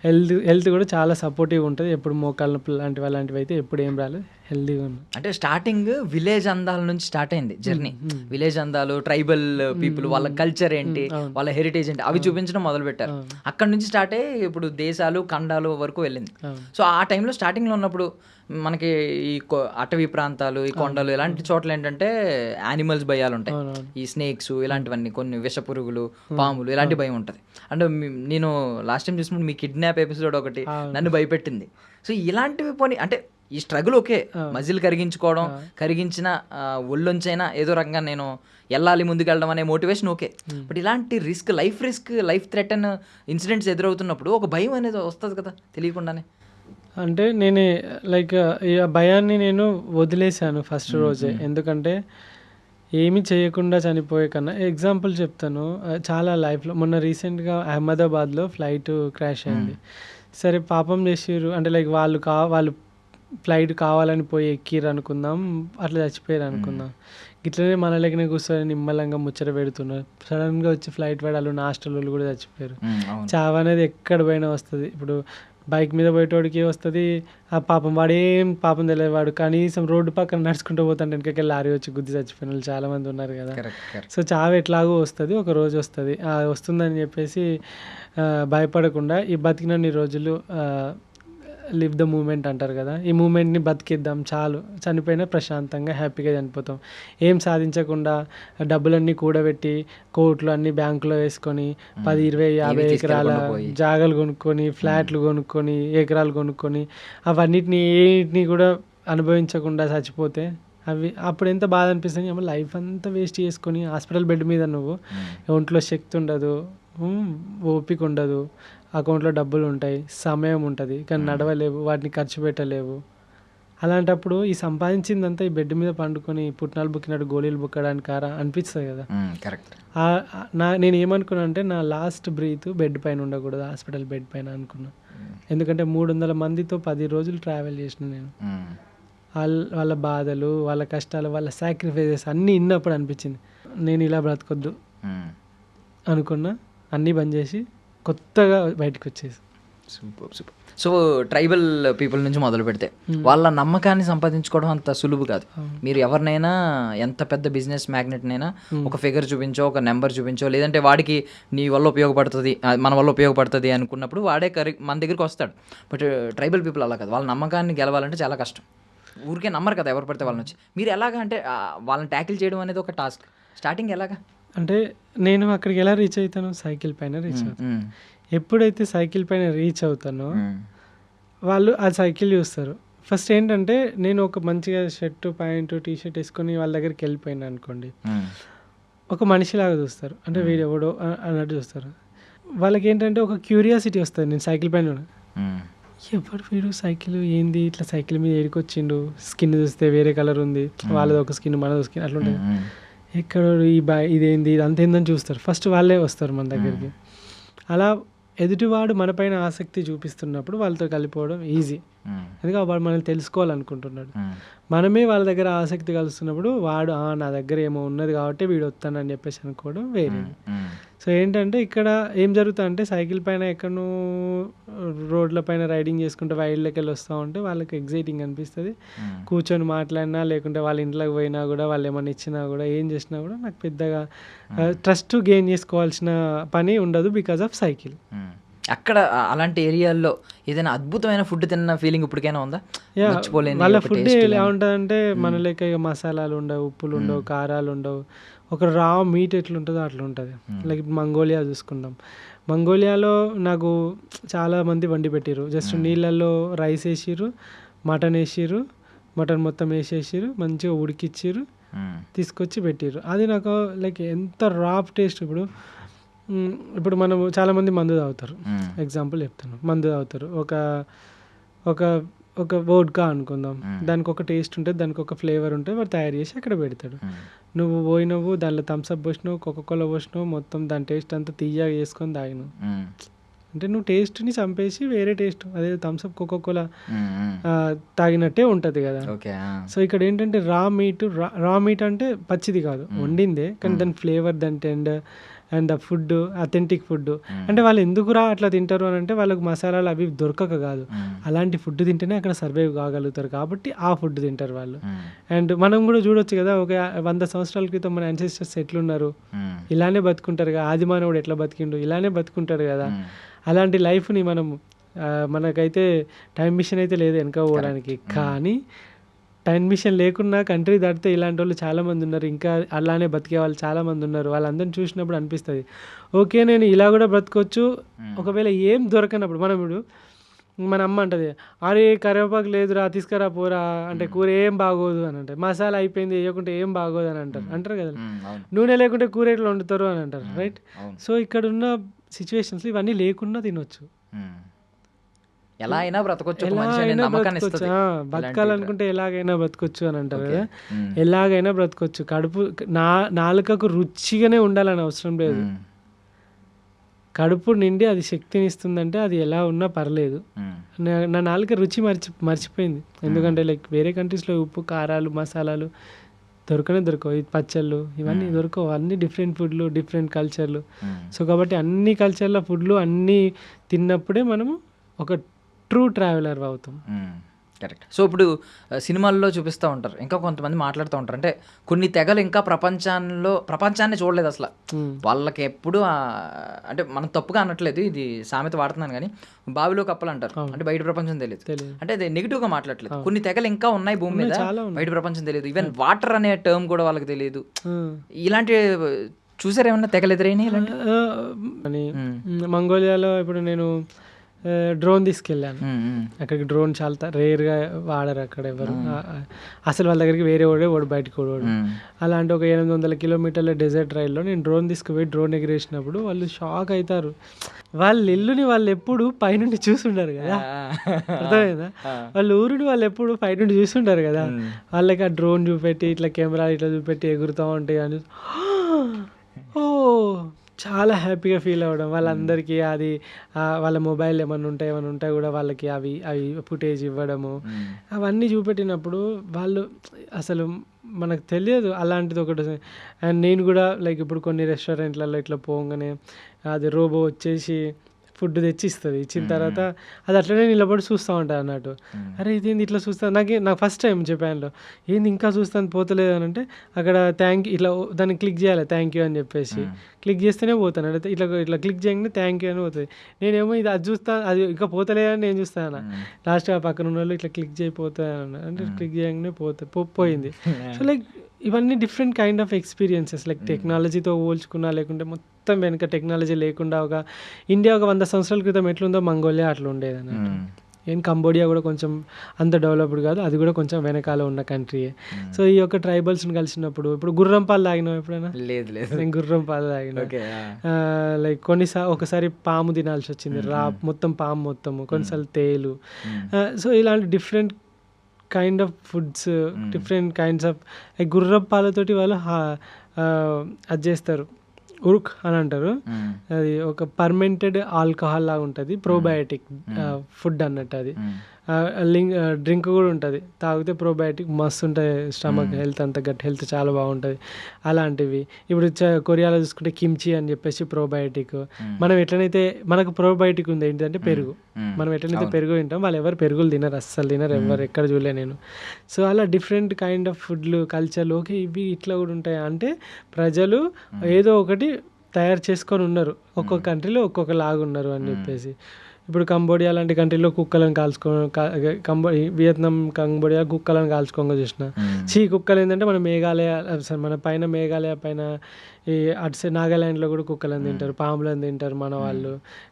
హెల్త్ కూడా చాలా సపోర్టివ్గా ఉంటుంది. ఎప్పుడు మోకాళ్ళ నొప్పులు అలాంటివి అయితే ఎప్పుడు ఏం రాలేదు, హెల్తీగా ఉంది. అంటే స్టార్టింగ్ విలేజ్ అందాల నుంచి స్టార్ట్ అయింది జర్నీ. విలేజ్ అందాలు, ట్రైబల్ పీపుల్, వాళ్ళ కల్చర్ ఏంటి, వాళ్ళ హెరిటేజ్ ఏంటి అవి చూపించడం మొదలు పెట్టారు. అక్కడ నుంచి స్టార్ట్ అయ్యి ఇప్పుడు దేశాలు, ఖండాలు వరకు వెళ్ళింది. సో ఆ టైంలో స్టార్టింగ్లో ఉన్నప్పుడు మనకి ఈ అటవీ ప్రాంతాలు, ఈ కొండలు ఇలాంటి చోట్ల ఏంటంటే యానిమల్స్ భయాలు ఉంటాయి. ఈ స్నేక్స్ ఇలాంటివన్నీ, కొన్ని విష పురుగులు, పాములు ఇలాంటి భయం ఉంటుంది. అంటే నేను లాస్ట్ టైం చూసినప్పుడు మీ కిడ్నాప్ ఎపిసోడ్ ఒకటి నన్ను భయపెట్టింది. సో ఇలాంటివి పోనీ అంటే ఈ స్ట్రగుల్ ఓకే, మజిల్ కరిగించుకోవడం, కరిగించిన ఒళ్ళొంచైనా ఏదో రకంగా నేను వెళ్ళాలి ముందుకెళ్ళడం అనే మోటివేషన్ ఓకే. బట్ ఇలాంటి రిస్క్, లైఫ్ థ్రెటన్ ఇన్సిడెంట్స్ ఎదురవుతున్నప్పుడు ఒక భయం అనేది వస్తుంది కదా తెలియకుండానే. అంటే నేను లైక్ ఈ భయాన్ని నేను వదిలేశాను ఫస్ట్ రోజే. ఎందుకంటే ఏమీ చేయకుండా చనిపోయే కన్నా, ఎగ్జాంపుల్ చెప్తాను. చాలా లైఫ్లో మొన్న రీసెంట్గా అహ్మదాబాద్లో ఫ్లైట్ క్రాష్ అయింది. సరే పాపం చేసిర్రు అంటే లైక్ వాళ్ళు ఫ్లైట్ కావాలని పోయి ఎక్కిర్రు అనుకుందాం, అట్లా చచ్చిపోయారు అనుకుందాం. ఇట్లనే మన లెక్కనే కూర్చొని నిమ్మలంగా ముచ్చట పెడుతున్నారు. సడన్గా వచ్చి ఫ్లైట్ పడాలి, నా హాస్టల్ వాళ్ళు కూడా చచ్చిపోయారు. చావు అనేది ఎక్కడ పోయినా వస్తుంది. ఇప్పుడు బైక్ మీద పోయేటోడికి వస్తుంది, ఆ పాపం వాడేం పాపం తెలియదు, వాడు కనీసం రోడ్డు పక్కన నడుచుకుంటూ పోతాంటే వెనకకి లారీ వచ్చి గుద్ది చచ్చిపోయిన వాళ్ళు చాలామంది ఉన్నారు కదా. సో చావు ఎట్లాగో వస్తుంది, ఒక రోజు వస్తుంది. వస్తుందని చెప్పేసి భయపడకుండా ఈ బతికినన్ని రోజులు లివ్ ద మూమెంట్ అంటారు కదా, ఈ మూమెంట్ని బతికిద్దాం చాలు. చనిపోయినా ప్రశాంతంగా హ్యాపీగా చనిపోతాం. ఏం సాధించకుండా డబ్బులన్నీ కూడబెట్టి కోట్లు అన్నీ బ్యాంకులో వేసుకొని 10, 20, 50 ఎకరాల జాగాలు కొనుక్కొని, ఫ్లాట్లు కొనుక్కొని, ఎకరాలు కొనుక్కొని అవన్నిటిని కూడా అనుభవించకుండా చచ్చిపోతే అప్పుడు ఎంత బాధ అనిపిస్తుంది. ఏమో లైఫ్ అంతా వేస్ట్ చేసుకొని హాస్పిటల్ బెడ్ మీద నువ్వు ఒంట్లో శక్తి ఉండదు, ఓపిక ఉండదు, అకౌంట్లో డబ్బులు ఉంటాయి, సమయం ఉంటుంది, కానీ నడవలేవు, వాటిని ఖర్చు పెట్టలేవు. అలాంటప్పుడు ఈ సంపాదించిందంతా ఈ బెడ్ మీద పండుకొని పుట్నాలు బుక్కినట్టు గోళీలు బుక్కడానికి అనిపిస్తుంది కదా. కరెక్ట్. నేను ఏమనుకున్నా అంటే నా లాస్ట్ బ్రీత్ బెడ్ పైన ఉండకూడదు, హాస్పిటల్ బెడ్ పైన అనుకున్నా. ఎందుకంటే 300 మందితో 10 రోజులు ట్రావెల్ చేసిన నేను. వాళ్ళ బాధలు, వాళ్ళ కష్టాలు, వాళ్ళ సాక్రిఫైజెస్ అన్నీ ఇన్నప్పుడు అనిపించింది నేను ఇలా బ్రతకొద్దు అనుకున్నా. అన్నీ బంద్ చేసి కొత్తగా బయటకు వచ్చేసి. సూపర్. సో ట్రైబల్ పీపుల్ నుంచి మొదలు పెడితే వాళ్ళ నమ్మకాన్ని సంపాదించుకోవడం అంత సులువు కాదు. మీరు ఎవరినైనా, ఎంత పెద్ద బిజినెస్ మ్యాగ్నెట్నైనా ఒక ఫిగర్ చూపించో, ఒక నెంబర్ చూపించో, లేదంటే వాడికి నీ వల్ల ఉపయోగపడుతుంది, మన వల్ల ఉపయోగపడుతుంది అనుకున్నప్పుడు వాడే మన దగ్గరికి వస్తాడు. బట్ ట్రైబల్ పీపుల్ అలా కాదు. వాళ్ళ నమ్మకాన్ని గెలవాలంటే చాలా కష్టం. ఊరికే నమ్మరు కదా ఎవరు పడితే వాళ్ళ నుంచి. మీరు ఎలాగా అంటే వాళ్ళని ట్యాకిల్ చేయడం అనేది ఒక టాస్క్. స్టార్టింగ్ ఎలాగా అంటే నేను అక్కడికి ఎలా రీచ్ అవుతాను, సైకిల్ పైన రీచ్ అవుతాను. ఎప్పుడైతే సైకిల్ పైన రీచ్ అవుతానో వాళ్ళు ఆ సైకిల్ చూస్తారు. ఫస్ట్ ఏంటంటే నేను ఒక మంచిగా షర్ట్ ప్యాంటు టీ షర్ట్ వేసుకొని వాళ్ళ దగ్గరికి వెళ్ళిపోయాను అనుకోండి, ఒక మనిషిలాగా చూస్తారు, అంటే వీడు ఎవడో అన్నట్టు చూస్తారు. వాళ్ళకి ఏంటంటే ఒక క్యూరియాసిటీ వస్తుంది. నేను సైకిల్ పైన ఎవరు వీడు, సైకిల్ ఏంది, ఇట్లా సైకిల్ మీద ఏడుకొచ్చిండు, స్కిన్ చూస్తే వేరే కలర్ ఉంది, వాళ్ళది ఒక స్కిన్ మనది స్కిన్ అట్లా ఉంటుంది. ఎక్కడ ఇదేంది, ఇది అంత ఏందని చూస్తారు. ఫస్ట్ వాళ్ళే వస్తారు మన దగ్గరికి. అలా ఎదుటివాడు మనపైన ఆసక్తి చూపిస్తున్నప్పుడు వాళ్ళతో కలిపోవడం ఈజీ, ఎందుకంటే వాడు మనల్ని తెలుసుకోవాలనుకుంటున్నాడు. మనమే వాళ్ళ దగ్గర ఆసక్తి కలుస్తున్నప్పుడు వాడు నా దగ్గర ఏమో ఉన్నది కాబట్టి వీడు వస్తానని చెప్పేసి అనుకోవడం వేరే. సో ఏంటంటే ఇక్కడ ఏం జరుగుతుందంటే సైకిల్ పైన ఎక్కడో రోడ్ల పైన రైడింగ్ చేసుకుంటే వైల్డ్లోకి వెళ్ళి వస్తూ ఉంటే వాళ్ళకి ఎగ్జైటింగ్ అనిపిస్తుంది. కూర్చొని మాట్లాడినా లేకుంటే వాళ్ళ ఇంట్లోకి పోయినా కూడా వాళ్ళు ఏమైనా ఇచ్చినా కూడా ఏం చేసినా కూడా నాకు పెద్దగా ట్రస్ట్ గెయిన్ చేసుకోవాల్సిన పని ఉండదు బికాజ్ ఆఫ్ సైకిల్. అక్కడ అలాంటి ఏరియాల్లో ఏదైనా అద్భుతమైన ఫుడ్ తిన్న ఫీలింగ్ ఇప్పటికైనా ఉందా? వాళ్ళ ఫుడ్ ఎలా ఉంటుందంటే మన లెక్క ఇక మసాలాలు ఉండవు, ఉప్పులు ఉండవు, కారాలు ఉండవు. ఒక రా మీట్ ఎట్లుంటుందో అట్లా ఉంటుంది. లైక్ మంగోలియా చూసుకుందాం. మంగోలియాలో నాకు చాలా మంది వండి పెట్టిర్రు. జస్ట్ నీళ్ళల్లో రైస్ వేసిర్రు, మటన్ వేసిర్రు, మటన్ మొత్తం వేసేసిర్రు, మంచిగా ఉడికిచ్చిర్రు, తీసుకొచ్చి పెట్టిర్రు. అది నాకు లైక్ ఎంత రాప్ టేస్ట్. ఇప్పుడు మనము చాలామంది మందు తాగుతారు, ఎగ్జాంపుల్ చెప్తాను, మందు తాగుతారు. ఒక ఒక వోడ్కా అనుకుందాం, దానికి ఒక టేస్ట్ ఉంటుంది, దానికి ఒక ఫ్లేవర్ ఉంటుంది, వాడు తయారు చేసి అక్కడ పెడతాడు. నువ్వు పోయినవు దానిలో థమ్స్అప్ పోసినావు, కోకోకోలా పోసినావు, మొత్తం దాని టేస్ట్ అంతా తీయగా వేసుకొని తాగినావు. అంటే నువ్వు టేస్ట్ని చంపేసి వేరే టేస్ట్, అదే థమ్స్అప్ కోకోకోలా తాగినట్టే ఉంటుంది కదా. సో ఇక్కడ ఏంటంటే రా మీట్ అంటే పచ్చిది కాదు, వండిందే, కానీ దాని ఫ్లేవర్, దాని tender and the food authentic food. అంటే వాళ్ళు ఎందుకురా అట్లా తింటారు అని అంటే వాళ్ళకి మసాలాలు అవి దొరకక కాదు, అలాంటి ఫుడ్ తింటేనే అక్కడ సర్వైవ్ కాగలుగుతారు కాబట్టి ఆ ఫుడ్ తింటారు వాళ్ళు. అండ్ మనం కూడా చూడొచ్చు కదా, ఒక 100 సంవత్సరాల క్రితం మన యాన్సెస్టర్స్ ఎట్లున్నారు, ఇలానే బతుకుంటారు కదా, ఆదిమానవుడు ఎట్లా బతికిండు ఇలానే బతుకుంటాడు కదా. అలాంటి లైఫ్ని మనకైతే టైం మిషన్ అయితే లేదు వెనక పోవడానికి, కానీ టైం మిషన్ లేకున్నా కంట్రీ దాటితే ఇలాంటి వాళ్ళు చాలామంది ఉన్నారు, ఇంకా అలానే బతికే వాళ్ళు చాలామంది ఉన్నారు. వాళ్ళందరిని చూసినప్పుడు అనిపిస్తుంది ఓకే నేను ఇలా కూడా బ్రతకొచ్చు. ఒకవేళ ఏం దొరకనప్పుడు మన అమ్మ అంటది, అరే కరివేపాకు లేదురా తీసుకురా పోరా అంటే కూర ఏం బాగోదు అని అంటారు, మసాలా అయిపోయింది వేయకుంటే ఏం బాగోదు అని అంటారు కదా, నూనె లేకుంటే కూర ఎట్లా వండుతారు అని అంటారు, రైట్. సో ఇక్కడ ఉన్న సిచ్యువేషన్స్ ఇవన్నీ లేకుండా తినొచ్చు, ఎలా అయినా బ్రతకొచ్చు, బతకాలనుకుంటే ఎలాగైనా బ్రతకొచ్చు అని అంటారు కదా. ఎలాగైనా బ్రతకొచ్చు, నాలుకకు రుచిగానే ఉండాలని అవసరం లేదు. కడుపు నిండి అది శక్తిని ఇస్తుందంటే అది ఎలా ఉన్నా పర్లేదు. నా నాలుక రుచి మర్చిపోయింది, ఎందుకంటే లైక్ వేరే కంట్రీస్లో ఉప్పు కారాలు మసాలాలు దొరకవు, పచ్చళ్ళు ఇవన్నీ దొరకవు, అన్ని డిఫరెంట్ ఫుడ్లు డిఫరెంట్ కల్చర్లు. సో కాబట్టి అన్ని కల్చర్ల ఫుడ్లు అన్నీ తిన్నప్పుడే మనము ఒక ట్రూ ట్రావెలర్ అవుతాం. కరెక్ట్. సో ఇప్పుడు సినిమాల్లో చూపిస్తూ ఉంటారు, ఇంకా కొంతమంది మాట్లాడుతూ ఉంటారు, అంటే కొన్ని తెగలు ఇంకా ప్రపంచాన్ని చూడలేదు అసలు, వాళ్ళకి ఎప్పుడు అంటే మనం తప్పుగా అనట్లేదు, ఇది సామెత వాడుతున్నాను కానీ బావిలో కప్పలు అంటారు, అంటే బయట ప్రపంచం తెలియదు, అంటే అది నెగిటివ్గా మాట్లాడలేదు. కొన్ని తెగలు ఇంకా ఉన్నాయి భూమి మీద, బయట ప్రపంచం తెలియదు, ఈవెన్ వాటర్ అనే టర్మ్ కూడా వాళ్ళకి తెలియదు. ఇలాంటి చూసారు ఏమన్నా తెగలు ఎదురైనాయి ఇలాంటి? మంగోలియాలో ఇప్పుడు నేను డ్రోన్ తీసుకెళ్ళాను, అక్కడికి డ్రోన్ చాలా రేర్గా వాడరు అక్కడ ఎవరు, అసలు వాళ్ళ దగ్గరికి వేరే వాడు బయటకు వాడు. అలాంటి ఒక 800 కిలోమీటర్ల డెజర్ట్ రైల్లో నేను డ్రోన్ తీసుకుపోయి డ్రోన్ ఎగిరేసినప్పుడు వాళ్ళు షాక్ అవుతారు. వాళ్ళ ఇల్లుని వాళ్ళు ఎప్పుడు పైనుండి చూసుంటారు కదా, అర్థమైందా, వాళ్ళ ఊరిని వాళ్ళు ఎప్పుడు పైనుండి చూసుంటారు కదా, వాళ్ళకి ఆ డ్రోన్ చూపెట్టి ఇట్లా కెమెరా ఇట్లా చూపెట్టి ఎగురుతూ ఉంటాయి అని ఓ చాలా హ్యాపీగా ఫీల్ అవ్వడం. వాళ్ళందరికీ అది వాళ్ళ మొబైల్ ఏమైనా ఉంటాయి కూడా వాళ్ళకి అవి ఫుటేజ్ ఇవ్వడము, అవన్నీ చూపెట్టినప్పుడు వాళ్ళు అసలు మనకు తెలియదు అలాంటిది ఒకటి. అండ్ నేను కూడా లైక్ ఇప్పుడు కొన్ని రెస్టారెంట్లలో ఇట్లా పోగానే అది రోబో వచ్చేసి ఫుడ్ తెచ్చి ఇస్తుంది, ఇచ్చిన తర్వాత అది అట్లనే నిలబడి చూస్తూ ఉంటాను అన్నట్టు. అరే ఇదేంది ఇట్లా చూస్తాను, నాకు ఫస్ట్ టైం జపాన్లో ఏంది ఇంకా చూస్తాను పోతలేదు అని అంటే అక్కడ థ్యాంక్ యూ ఇట్లా దాన్ని క్లిక్ చేయాలి, థ్యాంక్ యూ అని చెప్పేసి క్లిక్ చేస్తేనే పోతాను, అంటే ఇట్లా క్లిక్ చేయగానే థ్యాంక్ యూ అని పోతుంది. నేనేమో అది చూస్తాను, అది ఇంకా పోతలేదని నేను చూస్తాను, లాస్ట్ పక్కన ఉన్న వాళ్ళు ఇట్లా క్లిక్ చేయపోతాను అంటే క్లిక్ చేయగానే పోయింది. సో లైక్ ఇవన్నీ different kind of experiences, like టెక్నాలజీతో పోల్చుకున్నా లేకుంటే మొత్తం వెనుక టెక్నాలజీ లేకుండా ఇండియా ఒక 100 సంవత్సరాల క్రితం ఎట్లుందో మంగోలియా అట్లా ఉండేది అన్నట్టు. ఏం కంబోడియా కూడా కొంచెం అంత డెవలప్డ్ కాదు, అది కూడా కొంచెం వెనకాల ఉన్న కంట్రీయే. సో ఈ యొక్క ట్రైబల్స్ని కలిసినప్పుడు ఇప్పుడు గుర్రం పాలు తాగినావు ఎప్పుడైనా? లేదు లేదు. నేను గుర్రం పాలు తాగిన. ఓకే. లైక్ ఒకసారి పాము తినాల్సి వచ్చింది, మొత్తం పాము మొత్తము, కొన్నిసార్లు తేలు. సో ఇలాంటి different kind of foods, different kinds of గుర్రం పాలతోటి వాళ్ళు అది చేస్తారు, ఉరుక్ అని అంటారు. అది ఒక పర్మెంటెడ్ ఆల్కహాల్ లాగా ఉంటుంది, ప్రోబయాటిక్ ఫుడ్ అన్నట్టు. అది డ్రింక్ కూడా ఉంటుంది, తాగితే ప్రోబయాటిక్ మస్తు ఉంటుంది, స్టమక్ హెల్త్ అంతా గట్ హెల్త్ చాలా బాగుంటుంది. అలాంటివి ఇప్పుడు కొరియాలో చూసుకుంటే కిమ్చి అని చెప్పేసి ప్రోబయాటిక్. మనం ఎట్లనైతే మనకు ప్రోబయాటిక్ ఉంది ఏంటంటే పెరుగు, మనం ఎట్లనైతే పెరుగు తింటాం వాళ్ళు ఎవరు పెరుగులు తినరు, అస్సలు తినరు, ఎవరు ఎక్కడ చూడలే నేను. సో అలా డిఫరెంట్ కైండ్ ఆఫ్ ఫుడ్లు కల్చర్లు ఓకే ఇవి ఇట్లా కూడా ఉంటాయి అంటే ప్రజలు ఏదో ఒకటి తయారు చేసుకొని ఉన్నారు, ఒక్కొక్క కంట్రీలో ఒక్కొక్క లాగా ఉన్నారు అని చెప్పేసి. ఇప్పుడు కంబోడియా లాంటి కంట్రీలో కుక్కలను వియత్నాం కంబోడియా కుక్కలను కాల్చుకోగా చూసిన. కుక్కలు ఏంటంటే మన మన పైన మేఘాలయ పైన ఈ అటు సైడ్ నాగాల్యాండ్లో కూడా కుక్కలను తింటారు, పాములను తింటారు, మన వాళ్ళు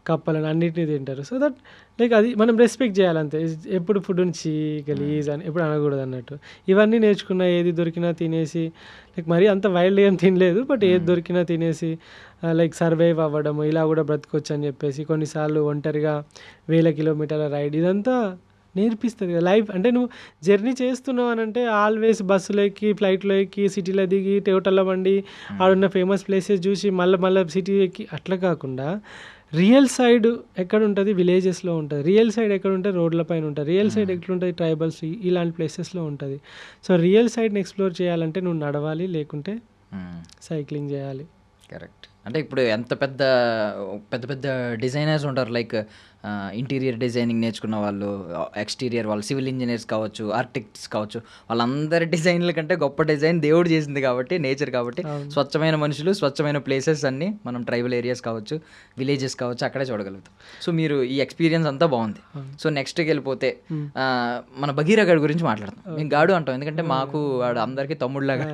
కప్పలను అన్నిటినీ తింటారు. సో దట్ లైక్ అది మనం రెస్పెక్ట్ చేయాలంతే. ఎప్పుడు ఫుడ్ని గలీజ్ అని ఎప్పుడు అనకూడదు అన్నట్టు. ఇవన్నీ నేర్చుకున్న, ఏది దొరికినా తినేసి, లైక్ మరీ అంత వైల్డ్ ఏం తినలేదు, బట్ ఏది దొరికినా తినేసి లైక్ సర్వైవ్ అవ్వడము, ఇలా కూడా బ్రతకొచ్చు అని చెప్పేసి. కొన్నిసార్లు ఒంటరిగా 1000 కిలోమీటర్ల రైడ్, ఇదంతా నేర్పిస్తుంది కదా లైఫ్. అంటే నువ్వు జర్నీ చేస్తున్నావు అని అంటే ఆల్వేస్ బస్సులో ఎక్కి, ఫ్లైట్లో ఎక్కి, సిటీలో దిగి, టోటల్లో బండి, ఆడున్న ఫేమస్ ప్లేసెస్ చూసి మళ్ళీ సిటీ ఎక్కి అట్లా కాకుండా రియల్ సైడ్ ఎక్కడ ఉంటుంది, విలేజెస్లో ఉంటుంది. రియల్ సైడ్ ఎక్కడ ఉంటుంది, రోడ్ల పైన ఉంటుంది. రియల్ సైడ్ ఎట్లుంటుంది, ట్రైబల్స్ ఇలాంటి ప్లేసెస్లో ఉంటుంది. సో రియల్ సైడ్ని ఎక్స్ప్లోర్ చేయాలంటే నువ్వు నడవాలి, లేకుంటే సైక్లింగ్ చేయాలి. కరెక్ట్. అంటే ఇప్పుడు ఎంత పెద్ద పెద్ద డిజైనర్స్ ఉంటారు, లైక్ ఇంటీరియర్ డిజైనింగ్ నేర్చుకున్న వాళ్ళు, ఎక్స్టీరియర్ వాళ్ళు, సివిల్ ఇంజనీర్స్ కావచ్చు, ఆర్కిటెక్ట్స్ కావచ్చు, వాళ్ళందరి డిజైన్ల కంటే గొప్ప డిజైన్ దేవుడు చేసింది కాబట్టి, నేచర్ కాబట్టి. స్వచ్ఛమైన మనుషులు, స్వచ్ఛమైన ప్లేసెస్ అన్నీ మనం ట్రైబల్ ఏరియాస్ కావచ్చు, విలేజెస్ కావచ్చు, అక్కడే చూడగలుగుతాం. సో మీరు ఈ ఎక్స్పీరియన్స్ అంతా బాగుంది. సో నెక్స్ట్కి వెళ్ళిపోతే మన భగీరా గాడి గురించి మాట్లాడతాం. మేము గాడు అంటాం ఎందుకంటే మాకు వాడు అందరికీ తమ్ముడులాగా,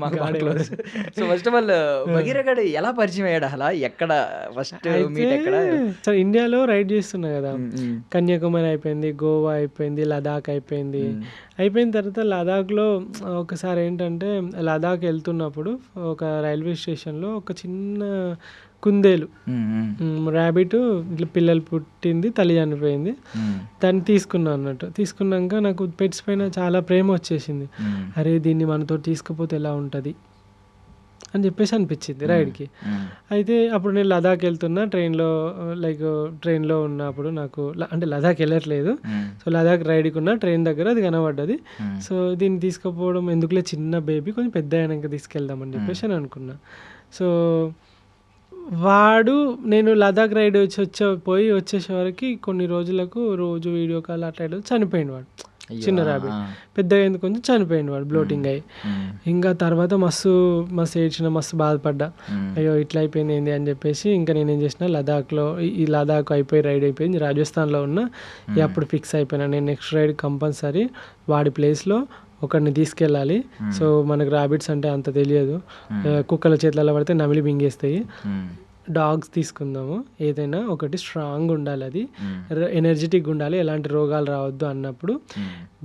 మాకు close. So first of all Bhageera గాడు ఎలా పరిచయం అయ్యాడు, అలా ఎక్కడ ఫస్ట్ మీట్ ఎక్కడ? సో ఇండియాలో రైడ్ చేస్తున్నా కదా, కన్యాకుమారి అయిపోయింది, గోవా అయిపోయింది, లదాఖ్ అయిపోయింది. అయిపోయిన తర్వాత లదాఖ్లో ఒకసారి ఏంటంటే లదాఖ్ వెళ్తున్నప్పుడు ఒక రైల్వే స్టేషన్లో ఒక చిన్న కుందేలు ర్యాబిట్ ఇట్లా పిల్లలు పుట్టింది, తల్లి చనిపోయింది. దాన్ని తీసుకున్నాను అన్నట్టు. తీసుకున్నాక నాకు పెట్స్ పైన చాలా ప్రేమ వచ్చేసింది. అరే దీన్ని మనతో తీసుకుపోతే ఎలా ఉంటుంది అని చెప్పేసి అనిపించింది రైడ్కి. అయితే అప్పుడు నేను లదాఖ్ వెళ్తున్నా ట్రైన్లో ఉన్నప్పుడు నాకు అంటే లదాఖ్ వెళ్ళట్లేదు. సో లదాఖ్ రైడ్కి ఉన్న ట్రైన్ దగ్గర అది కనబడ్డది. సో దీన్ని తీసుకుపోవడం ఎందుకులే, చిన్న బేబీ కొంచెం పెద్ద అయినాక తీసుకెళ్దామని చెప్పేసి అని అనుకున్నా. సో నేను లదాఖ్ రైడ్ వచ్చేసే వరకు కొన్ని రోజులకు రోజు వీడియో కాల్ అట్లా చనిపోయింది వాడు, చిన్న ర్యాబిట్. పెద్దగా ఎందుకు కొంచెం చనిపోయింది వాడు, బ్లోటింగ్ అయ్యి. ఇంకా తర్వాత మస్తు ఏడ్చిన, మస్తు బాధపడ్డా, అయ్యో ఇట్లా అయిపోయింది ఏంది అని చెప్పేసి. ఇంకా నేనేం చేసిన, లదాఖ్లో ఈ లదాఖ్ రైడ్ అయిపోయింది, రాజస్థాన్లో ఉన్న అప్పుడు ఫిక్స్ అయిపోయినా నేను నెక్స్ట్ రైడ్ కంపల్సరీ వాడి ప్లేస్లో ఒకరిని తీసుకెళ్ళాలి. సో మనకు ర్యాబిట్స్ అంటే అంత తెలియదు, కుక్కల చేతులలో పడితే నమిలి మింగేస్తాయి. డాగ్స్ తీసుకుందాము, ఏదైనా ఒకటి స్ట్రాంగ్ ఉండాలి, అది ఎనర్జెటిక్ ఉండాలి, ఎలాంటి రోగాలు రావద్దు అన్నప్పుడు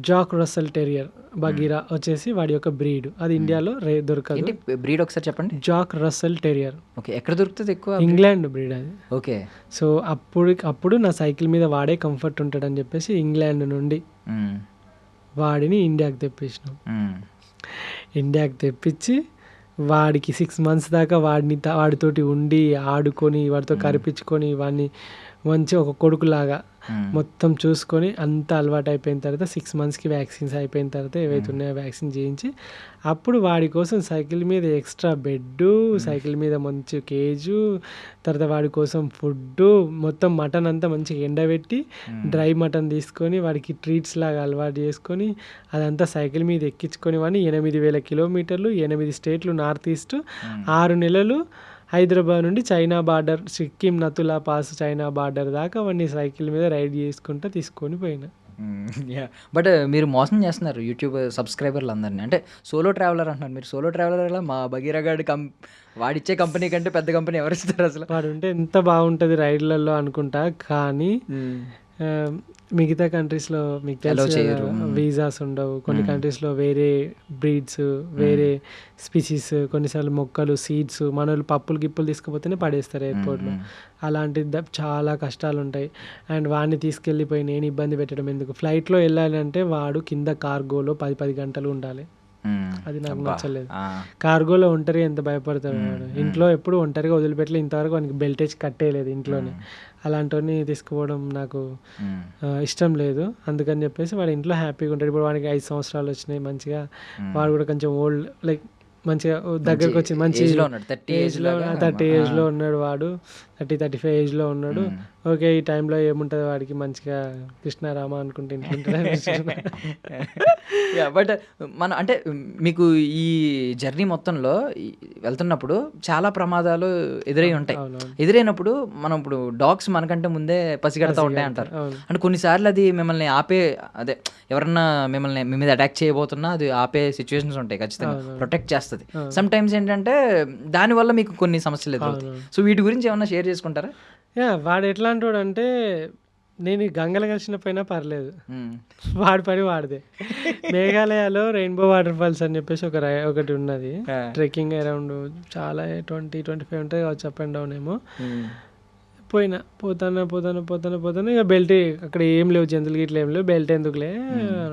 జాక్ రస్సెల్ టెరియర్ బగీరా వచ్చేసి వాడి యొక్క బ్రీడ్. అది ఇండియాలో దొరకదు. బ్రీడ్ ఒకసారి చెప్పండి. Jack Russell terrier. ఓకే, ఎక్కడ దొరుకుతుంది ఎక్కువ? ఇంగ్లాండ్ బ్రీడ్ అది. ఓకే. సో అప్పుడు నా సైకిల్ మీద వాడే కంఫర్ట్ ఉంటాడని చెప్పేసి ఇంగ్లాండ్ నుండి వాడిని ఇండియాకి తెప్పించినాం. ఇండియాకి తెప్పించి వాడికి 6 months దాకా వాడితోటి ఉండి ఆడుకొని, వాడితో కరిపించుకొని, వాడిని మంచి ఒక కొడుకులాగా మొత్తం చూసుకొని అంతా అలవాటు అయిపోయిన తర్వాత 6 monthsకి వ్యాక్సిన్స్ అయిపోయిన తర్వాత ఏవైతే ఉన్నాయో వ్యాక్సిన్ చేయించి అప్పుడు వాడి కోసం సైకిల్ మీద ఎక్స్ట్రా బెడ్, సైకిల్ మీద మంచి కేజు, తర్వాత వాడి కోసం ఫుడ్డు, మొత్తం మటన్ అంతా మంచిగా ఎండబెట్టి డ్రై మటన్ తీసుకొని వాడికి ట్రీట్స్ లాగా అలవాటు చేసుకొని అదంతా సైకిల్ మీద ఎక్కించుకొని వాడిని 8000 కిలోమీటర్లు 8 స్టేట్లు నార్త్ ఈస్ట్ 6 నెలలు హైదరాబాద్ నుండి China border, Sikkim Nathula pass China border దాకా అవన్నీ సైకిల్ మీద రైడ్ చేసుకుంటూ తీసుకొని పోయినా. బట్ మీరు మోసం చేస్తున్నారు యూట్యూబ్ సబ్స్క్రైబర్లు అందరినీ. అంటే సోలో ట్రావెలర్ అంటున్నారు మీరు. సోలో ట్రావెలర్ మా భగీరా గాడి వాడిచ్చే కంపెనీ కంటే పెద్ద కంపెనీ ఎవరిస్తారు అసలు? వాడు ఉంటే ఎంత బాగుంటుంది రైడ్లలో అనుకుంటా, కానీ మిగతా కంట్రీస్లో మీకు Allow తెలుసు చేయరు. వీసాస్ ఉండవు, కొన్ని కంట్రీస్లో వేరే బ్రీడ్స్, వేరే స్పీసీస్, కొన్నిసార్లు మొక్కలు, సీడ్స్, మన వాళ్ళు పప్పులు గిప్పులు తీసుకుపోతేనే పడేస్తారు ఎయిర్పోర్ట్లో. అలాంటి చాలా కష్టాలు ఉంటాయి. అండ్ వాడిని తీసుకెళ్ళిపోయి నేను ఇబ్బంది పెట్టడం ఎందుకు, ఫ్లైట్లో వెళ్ళాలంటే వాడు కింద కార్గోలో 10 గంటలు ఉండాలి. అది నాకు నచ్చలేదు. కార్గోలో ఒంటరిగా ఎంత భయపడతాడు వాడు. ఇంట్లో ఎప్పుడు ఒంటరిగా వదిలిపెట్టలే, ఇంతవరకు వానికి బెల్టేజ్ కట్టేయలేదు ఇంట్లోనే. అలాంటివన్నీ తీసుకుపోవడం నాకు ఇష్టం లేదు. అందుకని చెప్పేసి వాడు ఇంట్లో హ్యాపీగా ఉంటాడు. ఇప్పుడు వాడికి 5 సంవత్సరాలు వచ్చినాయి, మంచిగా వాడు కూడా కొంచెం ఓల్డ్ లైక్ మంచిగా దగ్గరకు వచ్చి మంచి 30 ఏజ్లో ఉన్నాడు వాడు, 35 ఏజ్లో ఉన్నాడు. ఓకే, ఈ టైంలో ఏముంటుంది వాడికి, మంచిగా కృష్ణారామ అనుకుంటే బట్ మన అంటే మీకు ఈ జర్నీ మొత్తంలో వెళ్తున్నప్పుడు చాలా ప్రమాదాలు ఎదురై ఉంటాయి. ఎదురైనప్పుడు మనం ఇప్పుడు డాగ్స్ మనకంటే ముందే పసిగడతా ఉంటాయి అంటారు. అంటే కొన్నిసార్లు అది మిమ్మల్ని ఆపే, అదే ఎవరన్నా మిమ్మల్ని మీ మీద అటాక్ చేయబోతున్నా అది ఆపే సిచ్యువేషన్స్ ఉంటాయి, ఖచ్చితంగా ప్రొటెక్ట్ చేస్తుంది. సమ్ టైమ్స్ ఏంటంటే దానివల్ల మీకు కొన్ని సమస్యలు ఎదురవుతాయి. సో వీటి గురించి ఏమన్నా షేర్ చేసుకుంటారా? వాడు ఎట్లాంటి వాడు అంటే, నేను ఈ గంగలు కలిసిన పైన పర్లేదు, వాడి పని వాడిదే. మేఘాలయలో రెయిన్బో వాటర్ ఫాల్స్ అని చెప్పేసి ఒకటి ఉన్నది. ట్రెక్కింగ్ అరౌండ్ చాలా 20-25 ఉంటుంది కావచ్చు, అప్ అండ్ డౌన్ ఏమో. పోతాను ఇక బెల్ట్ అక్కడ ఏం లేవు, జంతువులకి ఇట్లా ఏం లేవు, బెల్ట్ ఎందుకులే.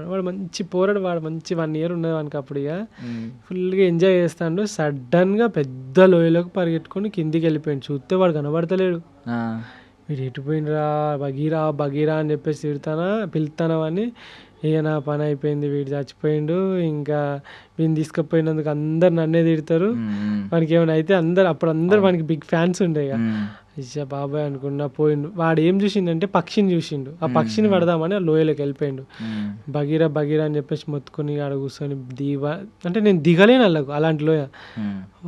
వాడు మంచి పోరాడు, వాడు మంచి 1 year ఉన్నది వానికి. అప్పుడు ఇక ఫుల్గా ఎంజాయ్ చేస్తాడు. సడన్గా పెద్ద లోయలోకి పరిగెట్టుకొని కిందికి వెళ్ళిపోయాడు. చూస్తే వాడు కనబడతలేడు. వీడు ఎటుపోయినరా, బగీరా అని చెప్పేసి పిలుతానా అని. ఇక నా పని అయిపోయింది, వీడు చచ్చిపోయిండు. ఇంకా వీడిని తీసుకుపోయినందుకు అందరు నన్నే తిడతారు. వానికి ఏమైనా అయితే అందరు వానికి బిగ్ ఫ్యాన్స్ ఉండే. ఇక ఇచ్చా బాబాయ్ అనుకున్నా పోయిండు. వాడు ఏం చూసిండంటే పక్షిని చూసిండు. ఆ పక్షిని పడదామని ఆ లోయలోకి వెళ్ళిపోయిండు. బగీరా అని చెప్పేసి మొత్తుకొని ఆడ కూర్చొని అంటే నేను దిగలేను అల్లకు అలాంటి లోయ.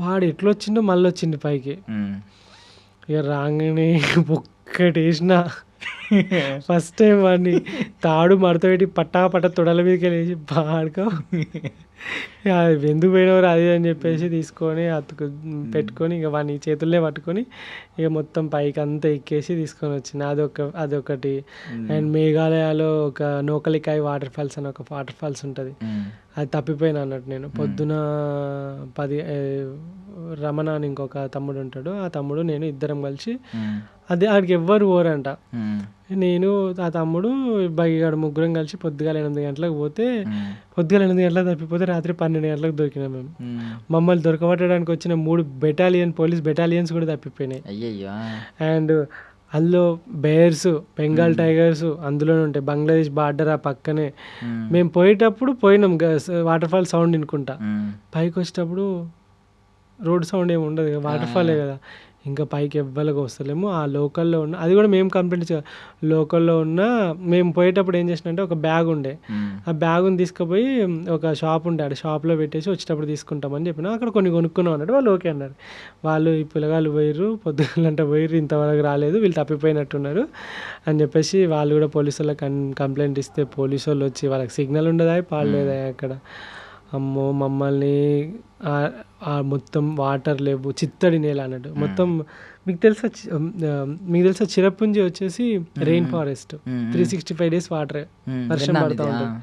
వాడు ఎట్లొచ్చిండో మళ్ళీ వచ్చిండు పైకి. ఇక రాగానే ఒక్కటి వేసిన ఫస్ట్ టైం వాడిని తాడు మడత పెట్టి పట్టా తొడల మీదకి వెళ్ళేసి బాడుకో ఎందుకు పోయినవారు అది అని చెప్పేసి తీసుకొని పెట్టుకొని ఇక వాడిని చేతుల్లే పట్టుకొని ఇక మొత్తం పైకి అంతా ఎక్కేసి తీసుకొని వచ్చింది. అదొకటి. అండ్ మేఘాలయలో ఒక నోకలికాయ్ వాటర్ ఫాల్స్ అని ఒక వాటర్ ఫాల్స్ ఉంటుంది. అది తప్పిపోయినా అన్నట్టు నేను. పొద్దున 10 రమణ అని ఇంకొక తమ్ముడు ఉంటాడు, ఆ తమ్ముడు నేను ఇద్దరం కలిసి ఆడికి ఎవ్వరు పోరంట. నేను ఆ తమ్ముడు బగిగాడు ముగ్గురం కలిసి పొద్దుగాల 8 గంటలకు పోతే, పొద్దుగాల 8 గంటలకు తప్పిపోతే రాత్రి 12 గంటలకు దొరికినాం మేము. మమ్మల్ని దొరకబట్టడానికి వచ్చిన 3 పోలీస్ బెటాలియన్స్ కూడా తప్పిపోయినాయి. అండ్ అందులో బేర్స్, బెంగాల్ టైగర్స్ అందులోనే ఉంటాయి. బంగ్లాదేశ్ బార్డర్ ఆ పక్కనే. మేము పోయేటప్పుడు పోయినాం వాటర్ ఫాల్ సౌండ్ వినుకుంటా. పైకి వచ్చేటప్పుడు రోడ్ సౌండ్ ఏమి ఉండదు, వాటర్ ఫాలే కదా. ఇంకా పైకి ఎవ్వరికి వస్తలేము. ఆ లోకల్లో ఉన్న, అది కూడా మేము కంప్లైంట్ లోకల్లో ఉన్న, మేము పోయేటప్పుడు ఏం చేసినంటే ఒక బ్యాగ్ ఉండే, ఆ బ్యాగుని తీసుకుపోయి ఒక షాప్ ఉండే, ఆ షాప్లో పెట్టేసి వచ్చేటప్పుడు తీసుకుంటామని చెప్పిన. అక్కడ కొన్ని కొనుక్కున్నాం అన్నట్టు. వాళ్ళు ఓకే అన్నారు. వాళ్ళు ఈ పిల్లగాళ్ళు పోయిర్రు, పొద్దుగలంటే పోయిర్రు, ఇంతవరకు రాలేదు, వీళ్ళు తప్పిపోయినట్టున్నారు అని చెప్పేసి వాళ్ళు కూడా పోలీసు వాళ్ళకి కంప్లైంట్ ఇస్తే పోలీసు వాళ్ళు వచ్చి, వాళ్ళకి సిగ్నల్ ఉండదా పాడలేదా అక్కడ. అమ్మో మమ్మల్ని మొత్తం వాటర్ లేవు, చిత్తడి నేల అన్నట్టు మొత్తం. మీకు తెలుసా చిరపుంజి వచ్చేసి రెయిన్ ఫారెస్ట్, 365 days వాటరే, వర్షం పడుతూ ఉంటుంది.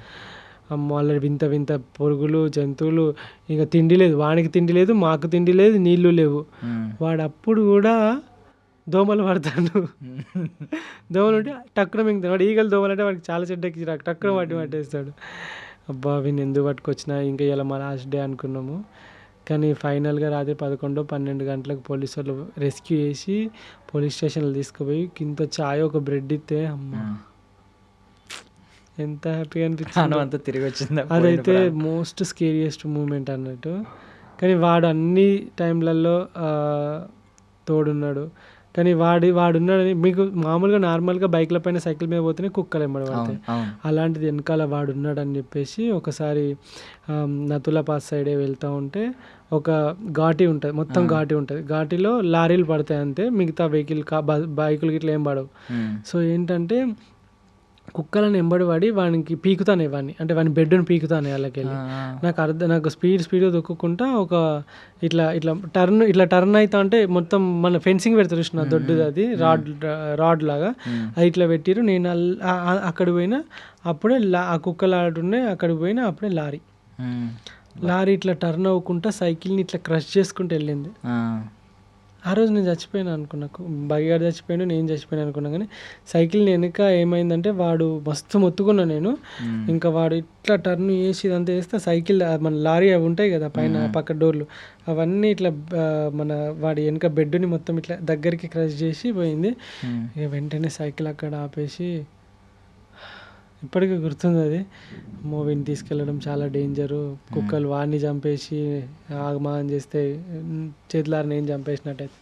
అమ్మో ఆల్రెడీ వింత పురుగులు, జంతువులు. ఇంకా తిండి లేదు, వానికి తిండి లేదు, మాకు తిండి లేదు, నీళ్లు లేవు. వాడు అప్పుడు కూడా దోమలు పడతాడు. దోమలు ఉంటే టక్కున మింగుతాడు. వాడు ఈగలు దోమలు అంటే వాడికి చాలా చెడ్డకి టక్కున పట్టేస్తాడు. అబ్బా వీని ఎందుకు పట్టుకొచ్చినా, ఇంకా ఇలా మా లాస్ట్ డే అనుకున్నాము. కానీ ఫైనల్గా రాత్రి 11-12 గంటలకు పోలీసు వాళ్ళు రెస్క్యూ చేసి పోలీస్ స్టేషన్లో తీసుకుపోయి కింద చాయ్ ఒక బ్రెడ్ ఇస్తే అమ్మ ఎంత హ్యాపీగా అనిపించింది. తిరిగి వచ్చింది. అదైతే మోస్ట్ స్కేరియస్ట్ మూమెంట్ అన్నట్టు. కానీ వాడు అన్ని టైంలలో తోడున్నాడు. కానీ వాడున్నాడని, మీకు మామూలుగా నార్మల్గా బైక్ల పైన సైకిల్ మీద పోతేనే కుక్కలు ఎంబడబడతాయి, అలాంటిది వెనకాల వాడున్నాడని చెప్పేసి ఒకసారి నతులా పాస్ సైడే వెళ్తూ ఉంటే ఒక ఘాటి ఉంటుంది, మొత్తం ఘాటి ఉంటుంది. ఘాటిలో లారీలు పడతాయి అంతే, మిగతా బైకులు ఇట్లా ఏం పడవు. సో ఏంటంటే కుక్కలను ఎంబడి పడి వానికి పీకుతానే వాడిని, అంటే వాని బెడ్ని పీకుతానే వాళ్ళకెళ్ళి. నాకు స్పీడ్ దొక్కుకుంటా ఒక ఇట్లా ఇట్లా టర్న్ అవుతా అంటే మొత్తం మన ఫెన్సింగ్ పెడతారు చూసిన దొడ్డుది, అది రాడ్ లాగా అది ఇట్లా పెట్టిరు. నేను అక్కడికి పోయినా అప్పుడే ఆ కుక్కలు ఆడుండే, అక్కడికి పోయినా అప్పుడే లారీ ఇట్లా టర్న్ అవ్వకుండా సైకిల్ని ఇట్లా క్రష్ చేసుకుంటూ వెళ్ళింది. ఆ రోజు నేను చచ్చిపోయాను అనుకున్నా, బగిగాడు చచ్చిపోయాను, నేను చచ్చిపోయాను అనుకున్నా. కానీ సైకిల్ వెనుక ఏమైందంటే వాడు మస్తు మొత్తుకున్నా నేను. ఇంకా వాడు ఇట్లా టర్న్ చేసి ఇదంతా చేస్తే సైకిల్ మన లారీ అవి ఉంటాయి కదా పైన పక్క డోర్లు, అవన్నీ ఇట్లా మన వాడి వెనుక బెడ్ని మొత్తం ఇట్లా దగ్గరికి క్రష్ చేసి పోయింది. ఇక వెంటనే సైకిల్ అక్కడ ఆపేసి, ఇప్పటికీ గుర్తుంది అది, మూవీని తీసుకెళ్ళడం చాలా డేంజరు. కుక్కలు వాడిని చంపేసి ఆగమాగం చేస్తే చేతులారా నేను చంపేసినట్టయితే.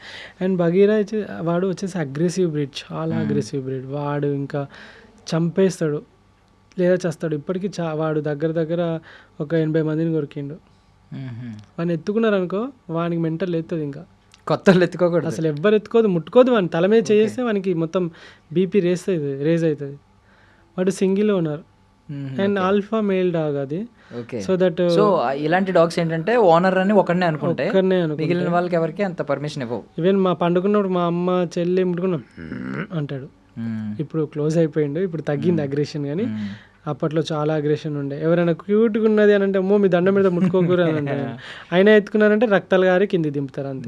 అండ్ బగీరా వాడు వచ్చేసి అగ్రెసివ్ బ్రీడ్, చాలా అగ్రెసివ్ బ్రీడ్. వాడు ఇంకా చంపేస్తాడు లేదా చేస్తాడు. ఇప్పటికీ వాడు దగ్గర ఒక 80 మందిని కొరికిండు. వాడిని ఎత్తుకున్నారు అనుకో, వానికి మెంటల్ ఎత్తుంది. ఇంకా కొత్తలు ఎత్తుకోకూడదు అసలు, ఎవ్వరు ఎత్తుకోదు, ముట్టుకోదు. వాడిని తల మీద చేస్తే వానికి మొత్తం బీపీ రేజ్ అవుతుంది. వాడు single owner and alpha male dog అది. సో దట్ ఇలాంటి డాగ్స్ ఏంటంటే ఓనర్ అని ఒకనే అనుకుంటే మిగిలిన వాళ్ళకి ఎవరికి అంత పర్మిషన్ ఇవ్వవు. ఈవెన్ మా పండుకున్నప్పుడు మా అమ్మ చెల్లి ముట్టుకున్నా అంటాడు. ఇప్పుడు క్లోజ్ అయిపోయిండు, ఇప్పుడు తగ్గింది అగ్రెషన్. కానీ అప్పట్లో చాలా అగ్రెషన్ ఉండే. ఎవరైనా క్యూట్గా ఉన్నది అని అంటే, అమ్మో మీ దండం మీద ముట్టుకోకూడదు అని అంటే, అయినా ఎత్తుకున్నారంటే రక్తాలు గారి కింది దింపుతారు అంతే.